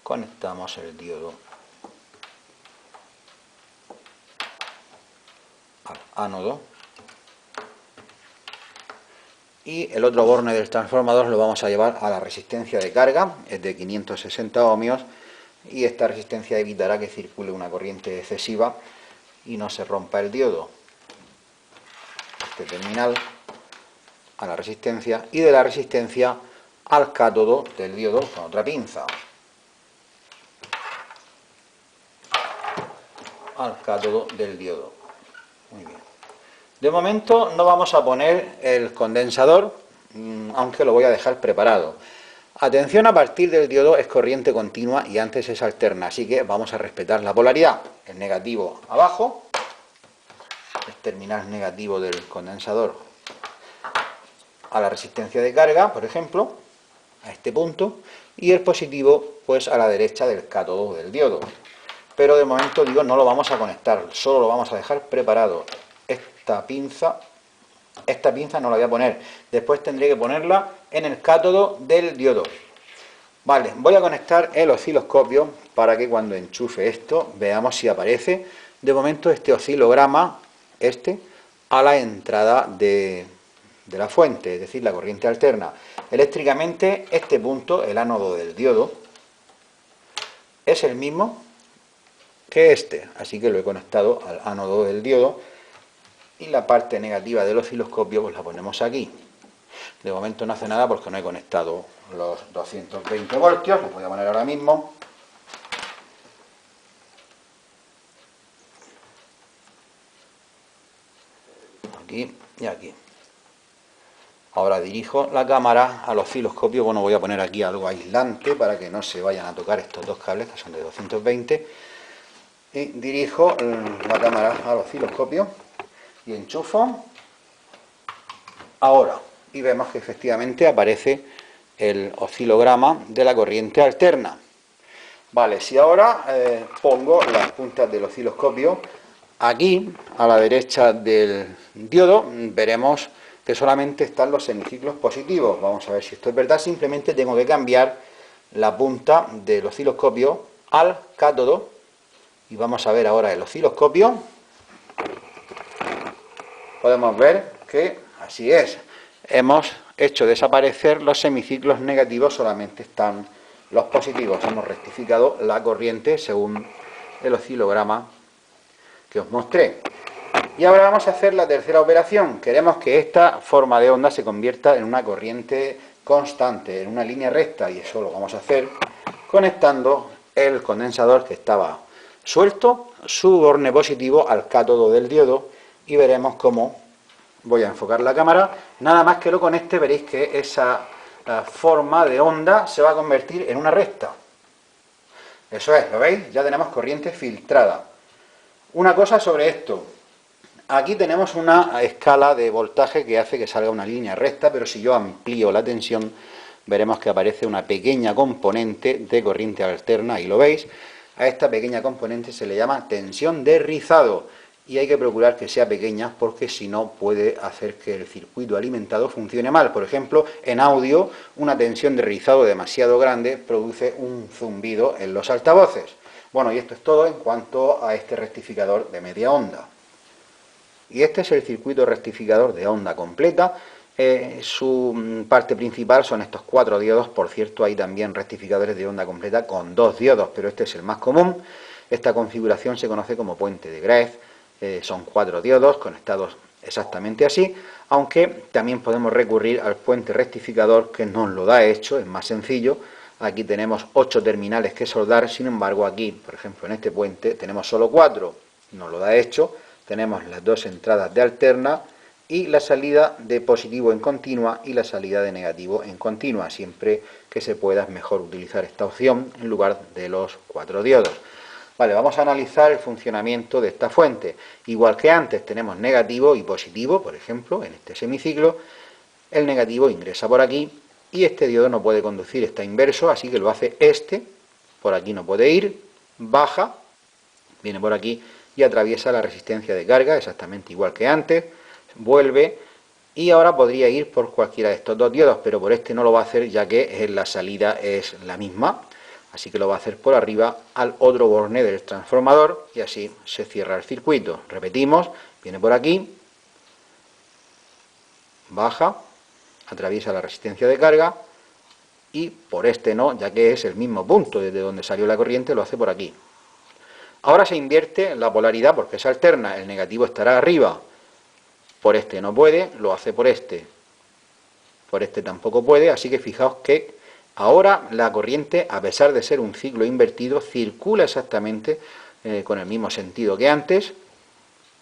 conectamos el diodo al ánodo, y el otro borne del transformador lo vamos a llevar a la resistencia de carga, es de 560 ohmios, y esta resistencia evitará que circule una corriente excesiva y no se rompa el diodo. Este terminal a la resistencia, y de la resistencia al cátodo del diodo con otra pinza. Al cátodo del diodo. Muy bien. De momento no vamos a poner el condensador, aunque lo voy a dejar preparado. Atención, a partir del diodo es corriente continua y antes es alterna, así que vamos a respetar la polaridad. El negativo abajo, el terminal negativo del condensador a la resistencia de carga, por ejemplo, a este punto, y el positivo pues a la derecha del cátodo del diodo. Pero de momento, digo, no lo vamos a conectar, solo lo vamos a dejar preparado. Esta pinza no la voy a poner, después tendré que ponerla en el cátodo del diodo. Vale, voy a conectar el osciloscopio para que cuando enchufe esto veamos si aparece. De momento este oscilograma, a la entrada de la fuente, es decir, la corriente alterna. Eléctricamente este punto, el ánodo del diodo, es el mismo que este, así que lo he conectado al ánodo del diodo, y la parte negativa del osciloscopio pues la ponemos aquí. De momento no hace nada porque no he conectado los 220 voltios, los voy a poner ahora mismo. Aquí y aquí. Ahora dirijo la cámara al osciloscopio. Bueno, voy a poner aquí algo aislante para que no se vayan a tocar estos dos cables que son de 220. Y dirijo la cámara al osciloscopio y enchufo ahora, y vemos que efectivamente aparece el oscilograma de la corriente alterna. Vale, si ahora pongo las puntas del osciloscopio aquí a la derecha del diodo, veremos que solamente están los semiciclos positivos. Vamos a ver si esto es verdad. Simplemente tengo que cambiar la punta del osciloscopio al cátodo, y vamos a ver ahora el osciloscopio. podemos ver que así es. Hemos hecho desaparecer los semiciclos negativos, solamente están los positivos. Hemos rectificado la corriente según el oscilograma que os mostré. Y ahora vamos a hacer la tercera operación. Queremos que esta forma de onda se convierta en una corriente constante, en una línea recta, y eso lo vamos a hacer conectando el condensador que estaba suelto, su borne positivo, al cátodo del diodo, y veremos cómo, voy a enfocar la cámara, nada más que lo conecte veréis que esa forma de onda se va a convertir en una recta. Eso es, ¿lo veis? Ya tenemos corriente filtrada. Una cosa sobre esto. Aquí tenemos una escala de voltaje que hace que salga una línea recta, pero si yo amplío la tensión, veremos que aparece una pequeña componente de corriente alterna, y lo veis. A esta pequeña componente se le llama tensión de rizado, y hay que procurar que sea pequeña porque si no puede hacer que el circuito alimentado funcione mal. Por ejemplo, en audio, una tensión de rizado demasiado grande produce un zumbido en los altavoces. Bueno, y esto es todo en cuanto a este rectificador de media onda. Y este es el circuito rectificador de onda completa. Su parte principal son estos 4 diodos. Por cierto, hay también rectificadores de onda completa con 2 diodos, pero este es el más común. Esta configuración se conoce como puente de Grace. Son 4 diodos conectados exactamente así, aunque también podemos recurrir al puente rectificador, que nos lo da hecho, es más sencillo. Aquí tenemos 8 terminales que soldar, sin embargo aquí, por ejemplo, en este puente tenemos solo 4, nos lo da hecho. Tenemos las 2 entradas de alterna y la salida de positivo en continua y la salida de negativo en continua. Siempre que se pueda es mejor utilizar esta opción en lugar de los 4 diodos. Vale, vamos a analizar el funcionamiento de esta fuente. Igual que antes tenemos negativo y positivo, por ejemplo, en este semiciclo. El negativo ingresa por aquí y este diodo no puede conducir, está inverso, así que lo hace este. Por aquí no puede ir, baja, viene por aquí y atraviesa la resistencia de carga, exactamente igual que antes, vuelve, y ahora podría ir por cualquiera de estos 2 diodos, pero por este no lo va a hacer, ya que la salida es la misma, así que lo va a hacer por arriba al otro borne del transformador, y así se cierra el circuito. Repetimos, viene por aquí, baja, atraviesa la resistencia de carga, y por este no, ya que es el mismo punto desde donde salió la corriente, lo hace por aquí. Ahora se invierte la polaridad porque es alterna, el negativo estará arriba, por este no puede, lo hace por este tampoco puede, así que fijaos que ahora la corriente, a pesar de ser un ciclo invertido, circula exactamente con el mismo sentido que antes,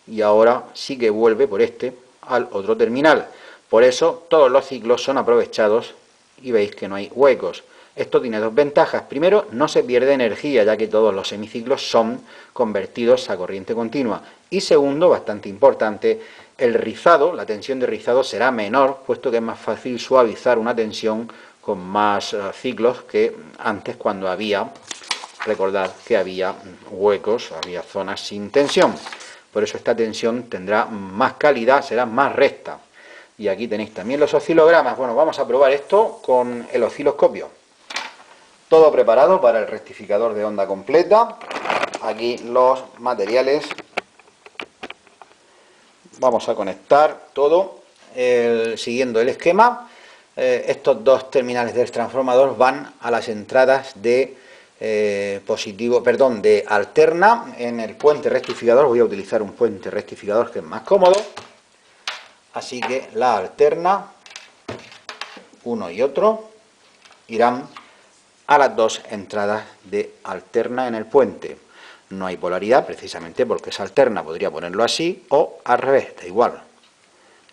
y ahora sí que vuelve por este al otro terminal. Por eso todos los ciclos son aprovechados y veis que no hay huecos. Esto tiene 2 ventajas. Primero, no se pierde energía, ya que todos los semiciclos son convertidos a corriente continua. Y segundo, bastante importante, el rizado, la tensión de rizado será menor, puesto que es más fácil suavizar una tensión con más ciclos que antes, cuando había, recordad que había huecos, había zonas sin tensión. Por eso esta tensión tendrá más calidad, será más recta. Y aquí tenéis también los oscilogramas. Bueno, vamos a probar esto con el osciloscopio. Todo preparado para el rectificador de onda completa. Aquí los materiales. Vamos a conectar todo siguiendo el esquema. Estos 2 terminales del transformador van a las entradas de de alterna. En el puente rectificador voy a utilizar un puente rectificador que es más cómodo. Así que la alterna, uno y otro, irán a las 2 entradas de alterna en el puente. No hay polaridad precisamente porque es alterna, podría ponerlo así o al revés, da igual.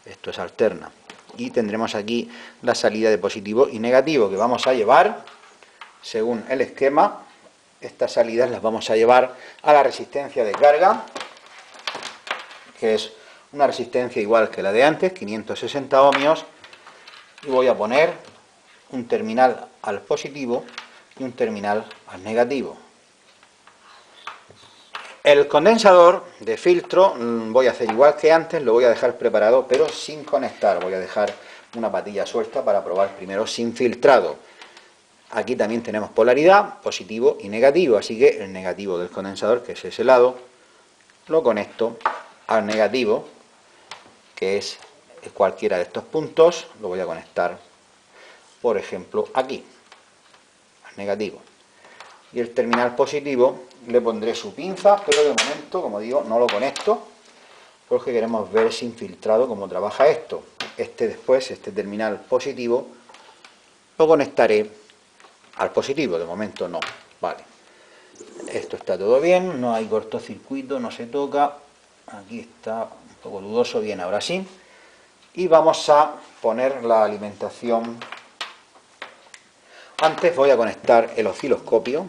Esto es alterna. Y tendremos aquí la salida de positivo y negativo, que vamos a llevar, según el esquema, estas salidas las vamos a llevar a la resistencia de carga, que es una resistencia igual que la de antes, 560 ohmios, y voy a poner un terminal al positivo y un terminal al negativo. El condensador de filtro voy a hacer igual que antes, lo voy a dejar preparado pero sin conectar, voy a dejar una patilla suelta para probar primero sin filtrado. Aquí también tenemos polaridad, positivo y negativo, así que el negativo del condensador, que es ese lado, lo conecto al negativo, que es cualquiera de estos puntos, lo voy a conectar, por ejemplo, aquí, al negativo. Y el terminal positivo le pondré su pinza, pero de momento, como digo, no lo conecto, porque queremos ver sin filtrado cómo trabaja esto. Este terminal positivo, lo conectaré al positivo, de momento no, vale. Esto está todo bien, no hay cortocircuito, no se toca, aquí está un poco dudoso, bien, ahora sí. Y vamos a poner la alimentación. Antes voy a conectar el osciloscopio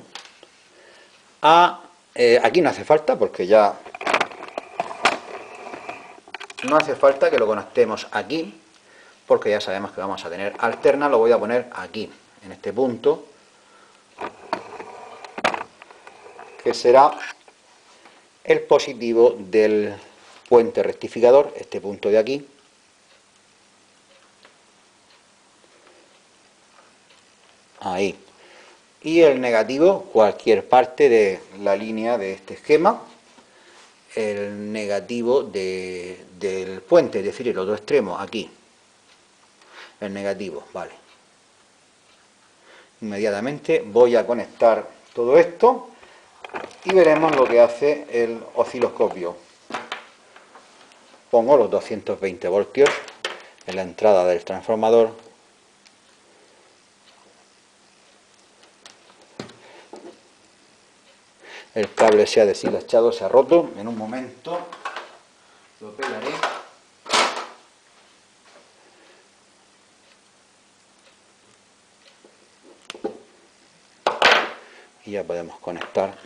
a... aquí no hace falta, porque ya no hace falta que lo conectemos aquí, porque ya sabemos que vamos a tener alterna. Lo voy a poner aquí, en este punto, que será el positivo del puente rectificador, este punto de aquí. Ahí. Y el negativo, cualquier parte de la línea de este esquema, el negativo del puente, es decir, el otro extremo, aquí. El negativo, vale. Inmediatamente voy a conectar todo esto y veremos lo que hace el osciloscopio. Pongo los 220 voltios en la entrada del transformador. El cable se ha deshilachado, se ha roto. En un momento lo pegaré. Y ya podemos conectar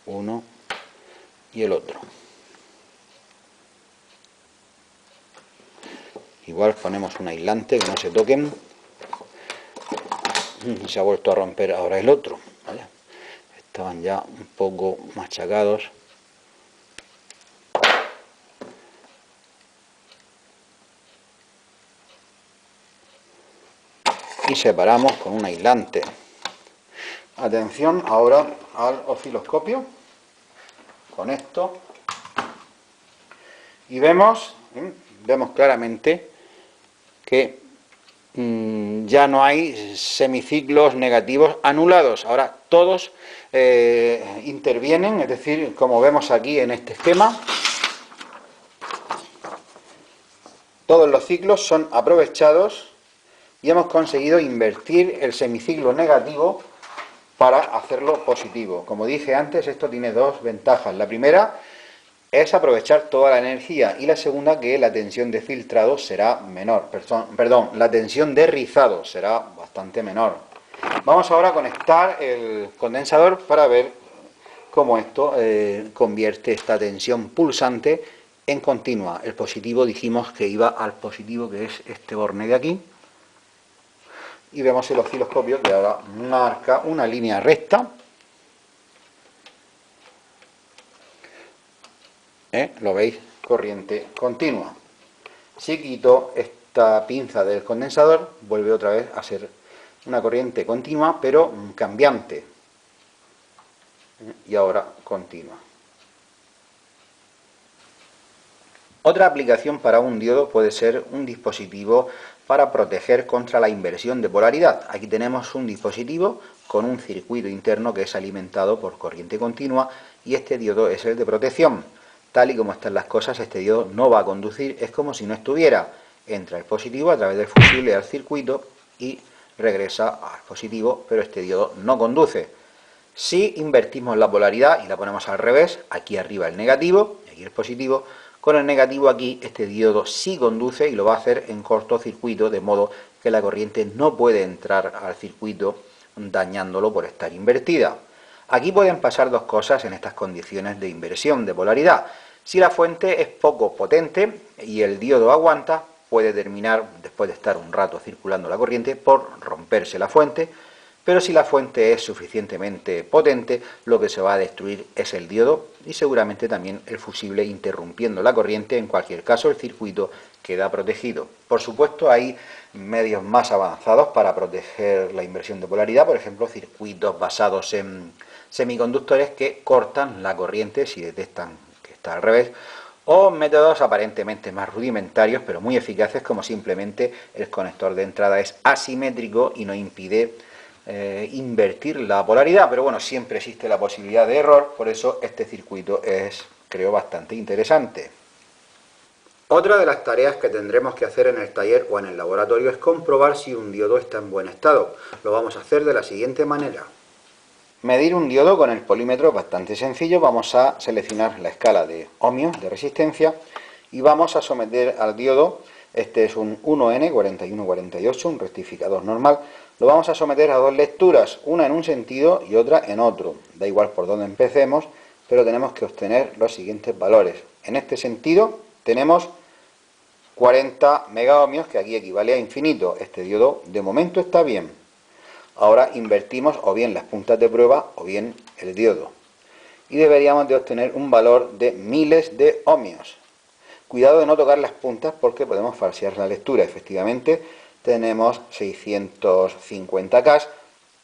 uno y el otro. Igual ponemos un aislante que no se toquen. Se ha vuelto a romper ahora el otro, ¿vale? Estaban ya un poco machacados. Y separamos con un aislante. Atención ahora al osciloscopio. Conecto. Y vemos claramente que ya no hay semiciclos negativos anulados. Ahora todos intervienen, es decir, como vemos aquí en este esquema, todos los ciclos son aprovechados y hemos conseguido invertir el semiciclo negativo para hacerlo positivo. Como dije antes, esto tiene dos ventajas. La primera es aprovechar toda la energía, y la segunda, que la tensión de filtrado será menor, perdón, la tensión de rizado será bastante menor. Vamos ahora a conectar el condensador para ver cómo esto convierte esta tensión pulsante en continua. El positivo dijimos que iba al positivo, que es este borne de aquí, y vemos el osciloscopio que ahora marca una línea recta. ¿Lo veis? Corriente continua. Si quito esta pinza del condensador, vuelve otra vez a ser una corriente continua, pero cambiante. Y ahora continua. Otra aplicación para un diodo puede ser un dispositivo para proteger contra la inversión de polaridad. Aquí tenemos un dispositivo con un circuito interno que es alimentado por corriente continua, y este diodo es el de protección. Tal y como están las cosas, este diodo no va a conducir, es como si no estuviera. Entra el positivo a través del fusible al circuito y regresa al positivo, pero este diodo no conduce. Si invertimos la polaridad y la ponemos al revés, aquí arriba el negativo y aquí el positivo, con el negativo aquí este diodo sí conduce y lo va a hacer en cortocircuito, de modo que la corriente no puede entrar al circuito dañándolo por estar invertida. Aquí pueden pasar dos cosas en estas condiciones de inversión de polaridad. Si la fuente es poco potente y el diodo aguanta, puede terminar, después de estar un rato circulando la corriente, por romperse la fuente. Pero si la fuente es suficientemente potente, lo que se va a destruir es el diodo y seguramente también el fusible, interrumpiendo la corriente. En cualquier caso, el circuito queda protegido. Por supuesto, hay medios más avanzados para proteger la inversión de polaridad, por ejemplo, circuitos basados en semiconductores que cortan la corriente si detectan que está al revés, o métodos aparentemente más rudimentarios pero muy eficaces, como simplemente el conector de entrada es asimétrico y no impide invertir la polaridad, pero bueno, siempre existe la posibilidad de error, por eso este circuito es, creo, bastante interesante. Otra de las tareas que tendremos que hacer en el taller o en el laboratorio es comprobar si un diodo está en buen estado. Lo vamos a hacer de la siguiente manera. Medir un diodo con el polímetro es bastante sencillo. Vamos a seleccionar la escala de ohmios de resistencia y vamos a someter al diodo, este es un 1N4148, un rectificador normal, lo vamos a someter a dos lecturas, una en un sentido y otra en otro. Da igual por dónde empecemos, pero tenemos que obtener los siguientes valores. En este sentido tenemos 40 megaohmios, que aquí equivale a infinito. Este diodo de momento está bien. Ahora invertimos o bien las puntas de prueba o bien el diodo. Y deberíamos de obtener un valor de miles de ohmios. Cuidado de no tocar las puntas porque podemos falsear la lectura. Efectivamente tenemos 650K.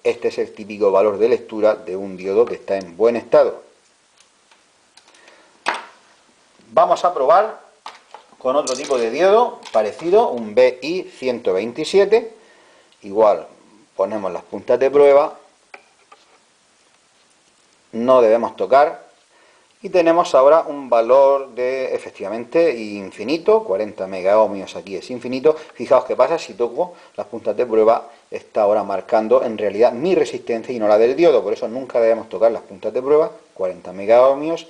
Este es el típico valor de lectura de un diodo que está en buen estado. Vamos a probar con otro tipo de diodo parecido, un BI127. Igual ponemos las puntas de prueba, no debemos tocar y tenemos ahora un valor de efectivamente infinito, 40 megaohmios, aquí es infinito. Fijaos qué pasa si toco las puntas de prueba, está ahora marcando en realidad mi resistencia y no la del diodo, por eso nunca debemos tocar las puntas de prueba, 40 megaohmios.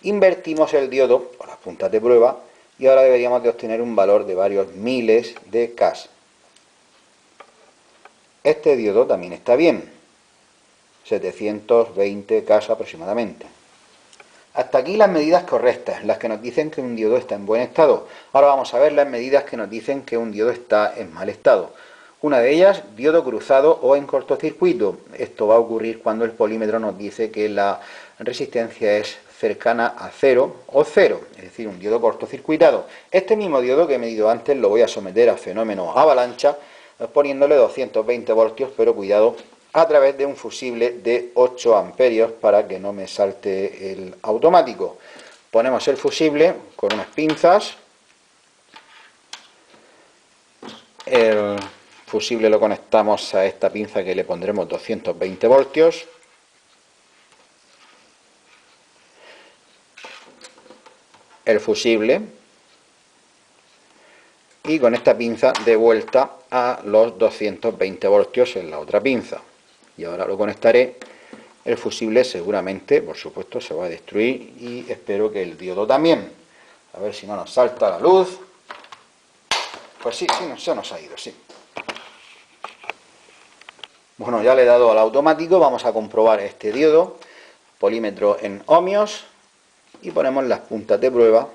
Invertimos el diodo o las puntas de prueba y ahora deberíamos de obtener un valor de varios miles de K. Este diodo también está bien, 720 K aproximadamente. Hasta aquí las medidas correctas, las que nos dicen que un diodo está en buen estado. Ahora vamos a ver las medidas que nos dicen que un diodo está en mal estado. Una de ellas, diodo cruzado o en cortocircuito. Esto va a ocurrir cuando el polímetro nos dice que la resistencia es cercana a 0 o 0, es decir, un diodo cortocircuitado. Este mismo diodo que he medido antes lo voy a someter a fenómeno avalancha, poniéndole 220 voltios, pero cuidado, a través de un fusible de 8 amperios para que no me salte el automático. Ponemos el fusible con unas pinzas, el fusible lo conectamos a esta pinza que le pondremos 220 voltios, el fusible, y con esta pinza de vuelta a los 220 voltios en la otra pinza. Y ahora lo conectaré. El fusible seguramente, por supuesto, se va a destruir y espero que el diodo también. A ver si no nos salta la luz. Pues sí, se nos ha ido, sí. Bueno, ya le he dado al automático. Vamos a comprobar este diodo. Polímetro en ohmios. Y ponemos las puntas de prueba.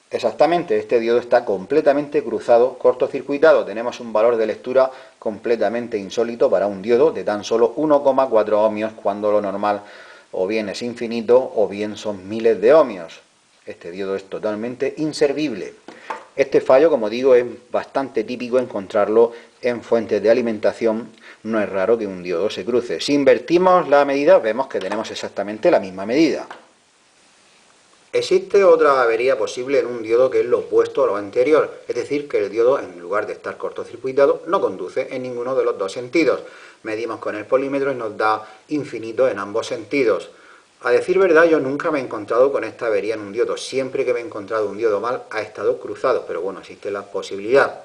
Exactamente, este diodo está completamente cruzado, cortocircuitado. Tenemos un valor de lectura completamente insólito para un diodo de tan solo 1,4 ohmios, cuando lo normal o bien es infinito o bien son miles de ohmios. Este diodo es totalmente inservible. Este fallo, como digo, es bastante típico encontrarlo en fuentes de alimentación. No es raro que un diodo se cruce. Si invertimos la medida, vemos que tenemos exactamente la misma medida. Existe otra avería posible en un diodo que es lo opuesto a lo anterior, es decir, que el diodo, en lugar de estar cortocircuitado, no conduce en ninguno de los dos sentidos. Medimos con el polímetro y nos da infinito en ambos sentidos. A decir verdad, yo nunca me he encontrado con esta avería en un diodo. Siempre que me he encontrado un diodo mal, ha estado cruzado, pero bueno, existe la posibilidad.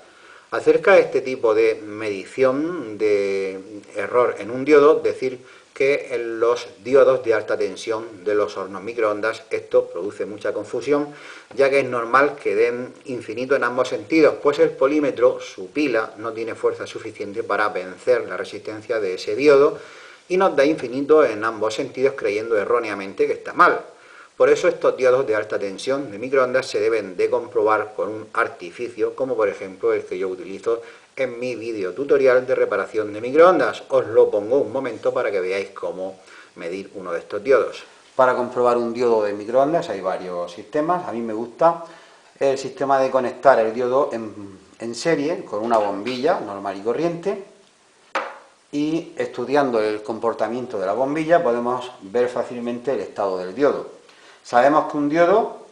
Acerca de este tipo de medición de error en un diodo, decir que en los diodos de alta tensión de los hornos microondas esto produce mucha confusión, ya que es normal que den infinito en ambos sentidos, pues el polímetro, su pila, no tiene fuerza suficiente para vencer la resistencia de ese diodo y nos da infinito en ambos sentidos, creyendo erróneamente que está mal. Por eso estos diodos de alta tensión de microondas se deben de comprobar con un artificio, como por ejemplo el que yo utilizo en mi vídeo tutorial de reparación de microondas. Os lo pongo un momento para que veáis cómo medir uno de estos diodos. Para comprobar un diodo de microondas hay varios sistemas. A mí me gusta el sistema de conectar el diodo en serie con una bombilla normal y corriente. y estudiando el comportamiento de la bombilla podemos ver fácilmente el estado del diodo. Sabemos que un diodo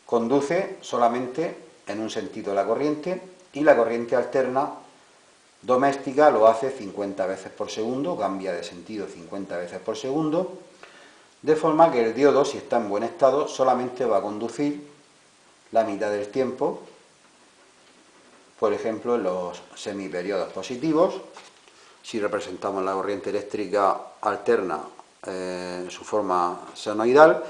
conduce solamente en un sentido la corriente y la corriente alterna doméstica lo hace 50 veces por segundo, cambia de sentido 50 veces por segundo, de forma que el diodo, si está en buen estado, solamente va a conducir la mitad del tiempo, por ejemplo, en los semiperiodos positivos. Si representamos la corriente eléctrica alterna en su forma senoidal,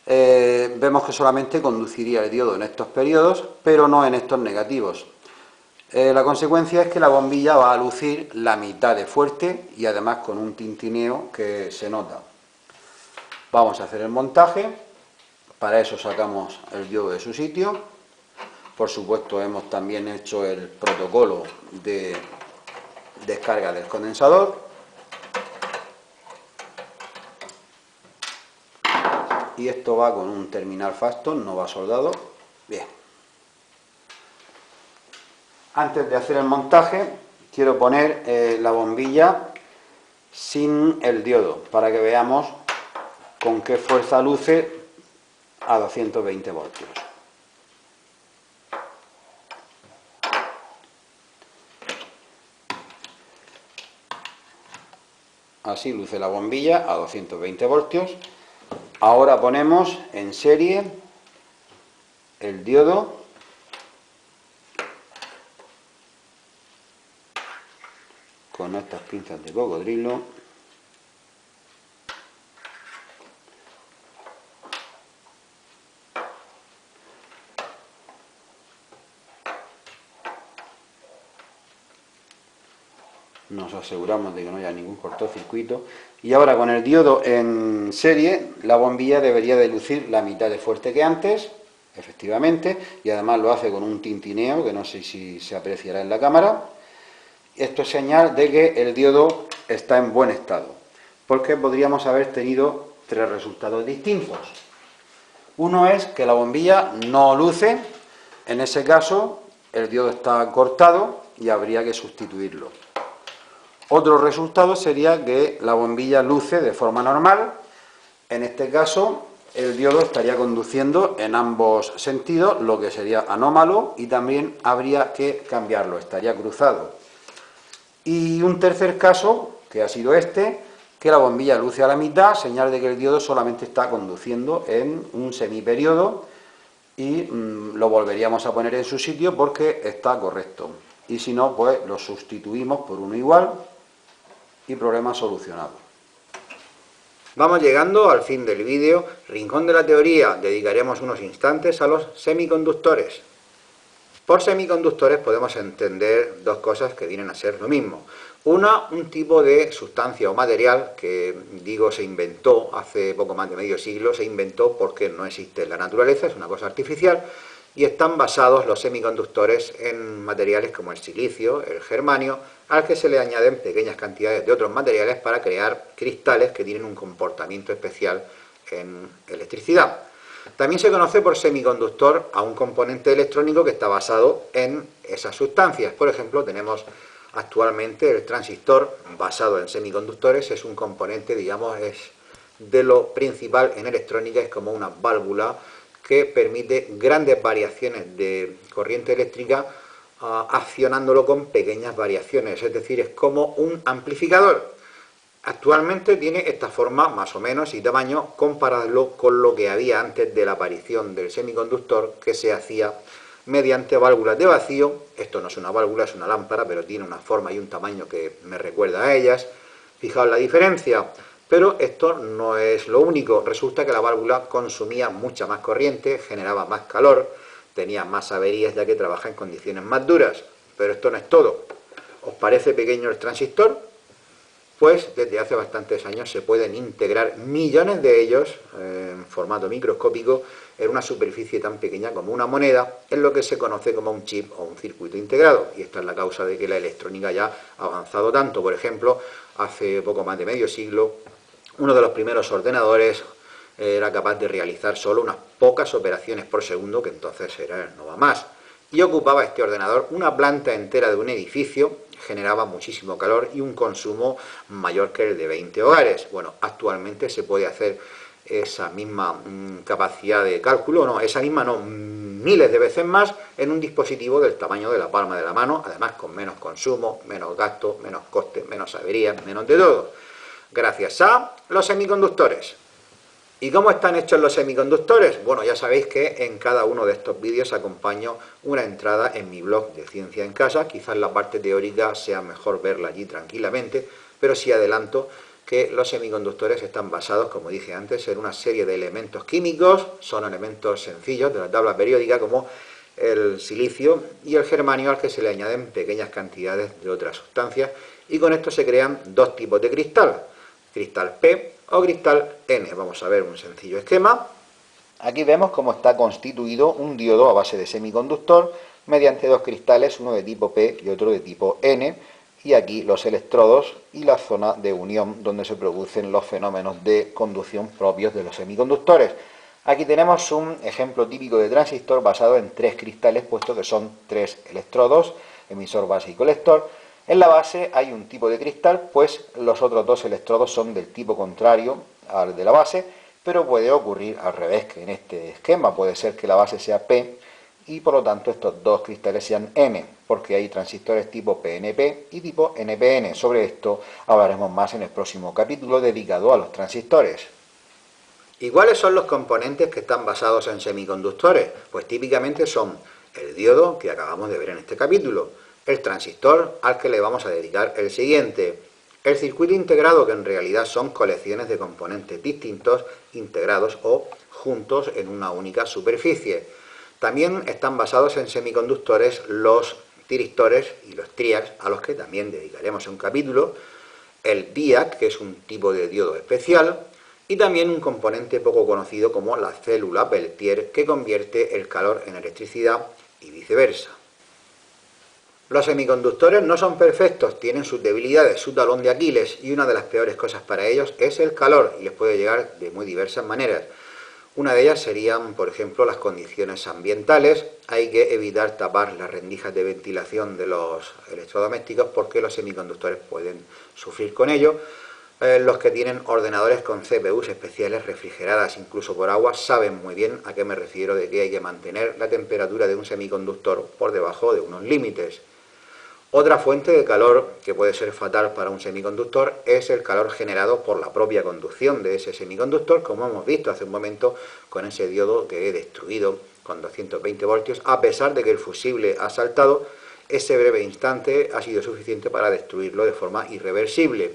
vemos que solamente conduciría el diodo en estos periodos, pero no en estos negativos. La consecuencia es que la bombilla va a lucir la mitad de fuerte y además con un tintineo que se nota. Vamos a hacer el montaje. Para eso sacamos el diodo de su sitio. Por supuesto, hemos también hecho el protocolo de descarga del condensador. Y esto va con un terminal Faston, no va soldado. Bien. Antes de hacer el montaje, quiero poner la bombilla sin el diodo, para que veamos con qué fuerza luce a 220 voltios. Así luce la bombilla a 220 voltios. Ahora ponemos en serie el diodo con estas pinzas de cocodrilo. Nos aseguramos de que no haya ningún cortocircuito. Y ahora con el diodo en serie, la bombilla debería de lucir la mitad de fuerte que antes, efectivamente, y además lo hace con un tintineo, que no sé si se apreciará en la cámara. Esto es señal de que el diodo está en buen estado, porque podríamos haber tenido tres resultados distintos. Uno es que la bombilla no luce, en ese caso el diodo está cortado y habría que sustituirlo. Otro resultado sería que la bombilla luce de forma normal, en este caso el diodo estaría conduciendo en ambos sentidos, lo que sería anómalo, y también habría que cambiarlo, estaría cruzado. Y un tercer caso, que ha sido este, que la bombilla luce a la mitad, señal de que el diodo solamente está conduciendo en un semiperiodo y lo volveríamos a poner en su sitio porque está correcto. Y si no, pues lo sustituimos por uno igual y problema solucionado. Vamos llegando al fin del vídeo. Rincón de la teoría, dedicaremos unos instantes a los semiconductores. Por semiconductores podemos entender dos cosas que vienen a ser lo mismo. Una, un tipo de sustancia o material que, digo, se inventó hace poco más de medio siglo, se inventó porque no existe en la naturaleza, es una cosa artificial, y están basados los semiconductores en materiales como el silicio, el germanio, al que se le añaden pequeñas cantidades de otros materiales para crear cristales que tienen un comportamiento especial en electricidad. También se conoce por semiconductor a un componente electrónico que está basado en esas sustancias. Por ejemplo, tenemos actualmente el transistor basado en semiconductores, es un componente, digamos, es de lo principal en electrónica, es como una válvula que permite grandes variaciones de corriente eléctrica accionándolo con pequeñas variaciones, es decir, es como un amplificador. Actualmente tiene esta forma más o menos y tamaño, compararlo con lo que había antes de la aparición del semiconductor, que se hacía mediante válvulas de vacío. Esto no es una válvula, es una lámpara, pero tiene una forma y un tamaño que me recuerda a ellas. Fijaos la diferencia, pero esto no es lo único. Resulta que la válvula consumía mucha más corriente, generaba más calor, tenía más averías ya que trabaja en condiciones más duras. Pero esto no es todo. ¿Os parece pequeño el transistor? Pues desde hace bastantes años se pueden integrar millones de ellos en formato microscópico en una superficie tan pequeña como una moneda, en lo que se conoce como un chip o un circuito integrado. Y esta es la causa de que la electrónica ya ha avanzado tanto. Por ejemplo, hace poco más de medio siglo, uno de los primeros ordenadores era capaz de realizar solo unas pocas operaciones por segundo, que entonces era no va más. y ocupaba este ordenador una planta entera de un edificio, generaba muchísimo calor y un consumo mayor que el de 20 hogares. Bueno, actualmente se puede hacer esa misma capacidad de cálculo, no, esa misma no, miles de veces más en un dispositivo del tamaño de la palma de la mano, además con menos consumo, menos gasto, menos coste, menos averías, menos de todo, gracias a los semiconductores. ¿Y cómo están hechos los semiconductores? Bueno, ya sabéis que en cada uno de estos vídeos acompaño una entrada en mi blog de Ciencia en Casa. Quizás la parte teórica sea mejor verla allí tranquilamente, pero sí adelanto que los semiconductores están basados, como dije antes, en una serie de elementos químicos. Son elementos sencillos de la tabla periódica, como el silicio y el germanio, al que se le añaden pequeñas cantidades de otras sustancias, y con esto se crean dos tipos de cristal: cristal P o cristal N. Vamos a ver un sencillo esquema. Aquí vemos cómo está constituido un diodo a base de semiconductor mediante dos cristales, uno de tipo P y otro de tipo N, y aquí los electrodos y la zona de unión donde se producen los fenómenos de conducción propios de los semiconductores. Aquí tenemos un ejemplo típico de transistor basado en tres cristales, puesto que son tres electrodos, emisor, base y colector. En la base hay un tipo de cristal, pues los otros dos electrodos son del tipo contrario al de la base, pero puede ocurrir al revés, que en este esquema puede ser que la base sea P y por lo tanto estos dos cristales sean N, porque hay transistores tipo PNP y tipo NPN. Sobre esto hablaremos más en el próximo capítulo dedicado a los transistores. ¿Y cuáles son los componentes que están basados en semiconductores? Pues típicamente son el diodo, que acabamos de ver en este capítulo, el transistor, al que le vamos a dedicar el siguiente, el circuito integrado, que en realidad son colecciones de componentes distintos, integrados o juntos en una única superficie. También están basados en semiconductores los tiristores y los triacs, a los que también dedicaremos un capítulo, el diac, que es un tipo de diodo especial, y también un componente poco conocido como la célula Peltier, que convierte el calor en electricidad y viceversa. Los semiconductores no son perfectos, tienen sus debilidades, su talón de Aquiles, y una de las peores cosas para ellos es el calor, y les puede llegar de muy diversas maneras. Una de ellas serían, por ejemplo, las condiciones ambientales. Hay que evitar tapar las rendijas de ventilación de los electrodomésticos porque los semiconductores pueden sufrir con ello. Los que tienen ordenadores con CPUs especiales refrigeradas incluso por agua saben muy bien a qué me refiero, de que hay que mantener la temperatura de un semiconductor por debajo de unos límites. Otra fuente de calor que puede ser fatal para un semiconductor es el calor generado por la propia conducción de ese semiconductor, como hemos visto hace un momento con ese diodo que he destruido con 220 voltios, a pesar de que el fusible ha saltado. Ese breve instante ha sido suficiente para destruirlo de forma irreversible.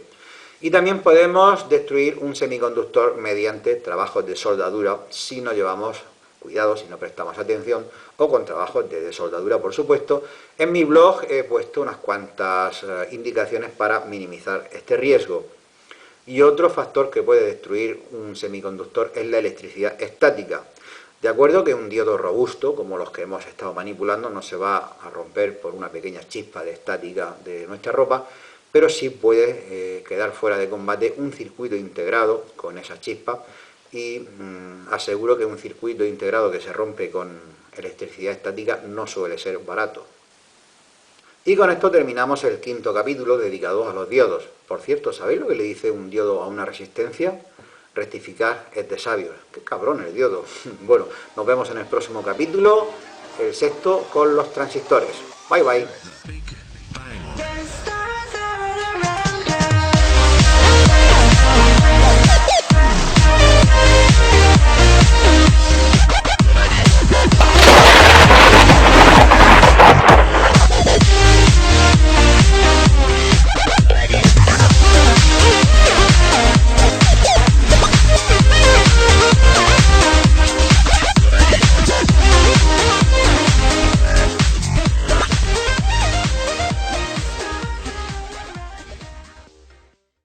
Y también podemos destruir un semiconductor mediante trabajos de soldadura si no llevamos cuidado, si no prestamos atención, o con trabajos de desoldadura, por supuesto. En mi blog he puesto unas cuantas indicaciones para minimizar este riesgo. Y otro factor que puede destruir un semiconductor es la electricidad estática. De acuerdo que un diodo robusto, como los que hemos estado manipulando, no se va a romper por una pequeña chispa de estática de nuestra ropa, pero sí puede quedar fuera de combate un circuito integrado con esa chispa, y aseguro que un circuito integrado que se rompe con electricidad estática no suele ser barato. Y con esto terminamos el quinto capítulo dedicado a los diodos. Por cierto, ¿sabéis lo que le dice un diodo a una resistencia? Rectificar es de sabios. ¡Qué cabrón el diodo! Bueno, nos vemos en el próximo capítulo, el sexto, con los transistores. Bye bye.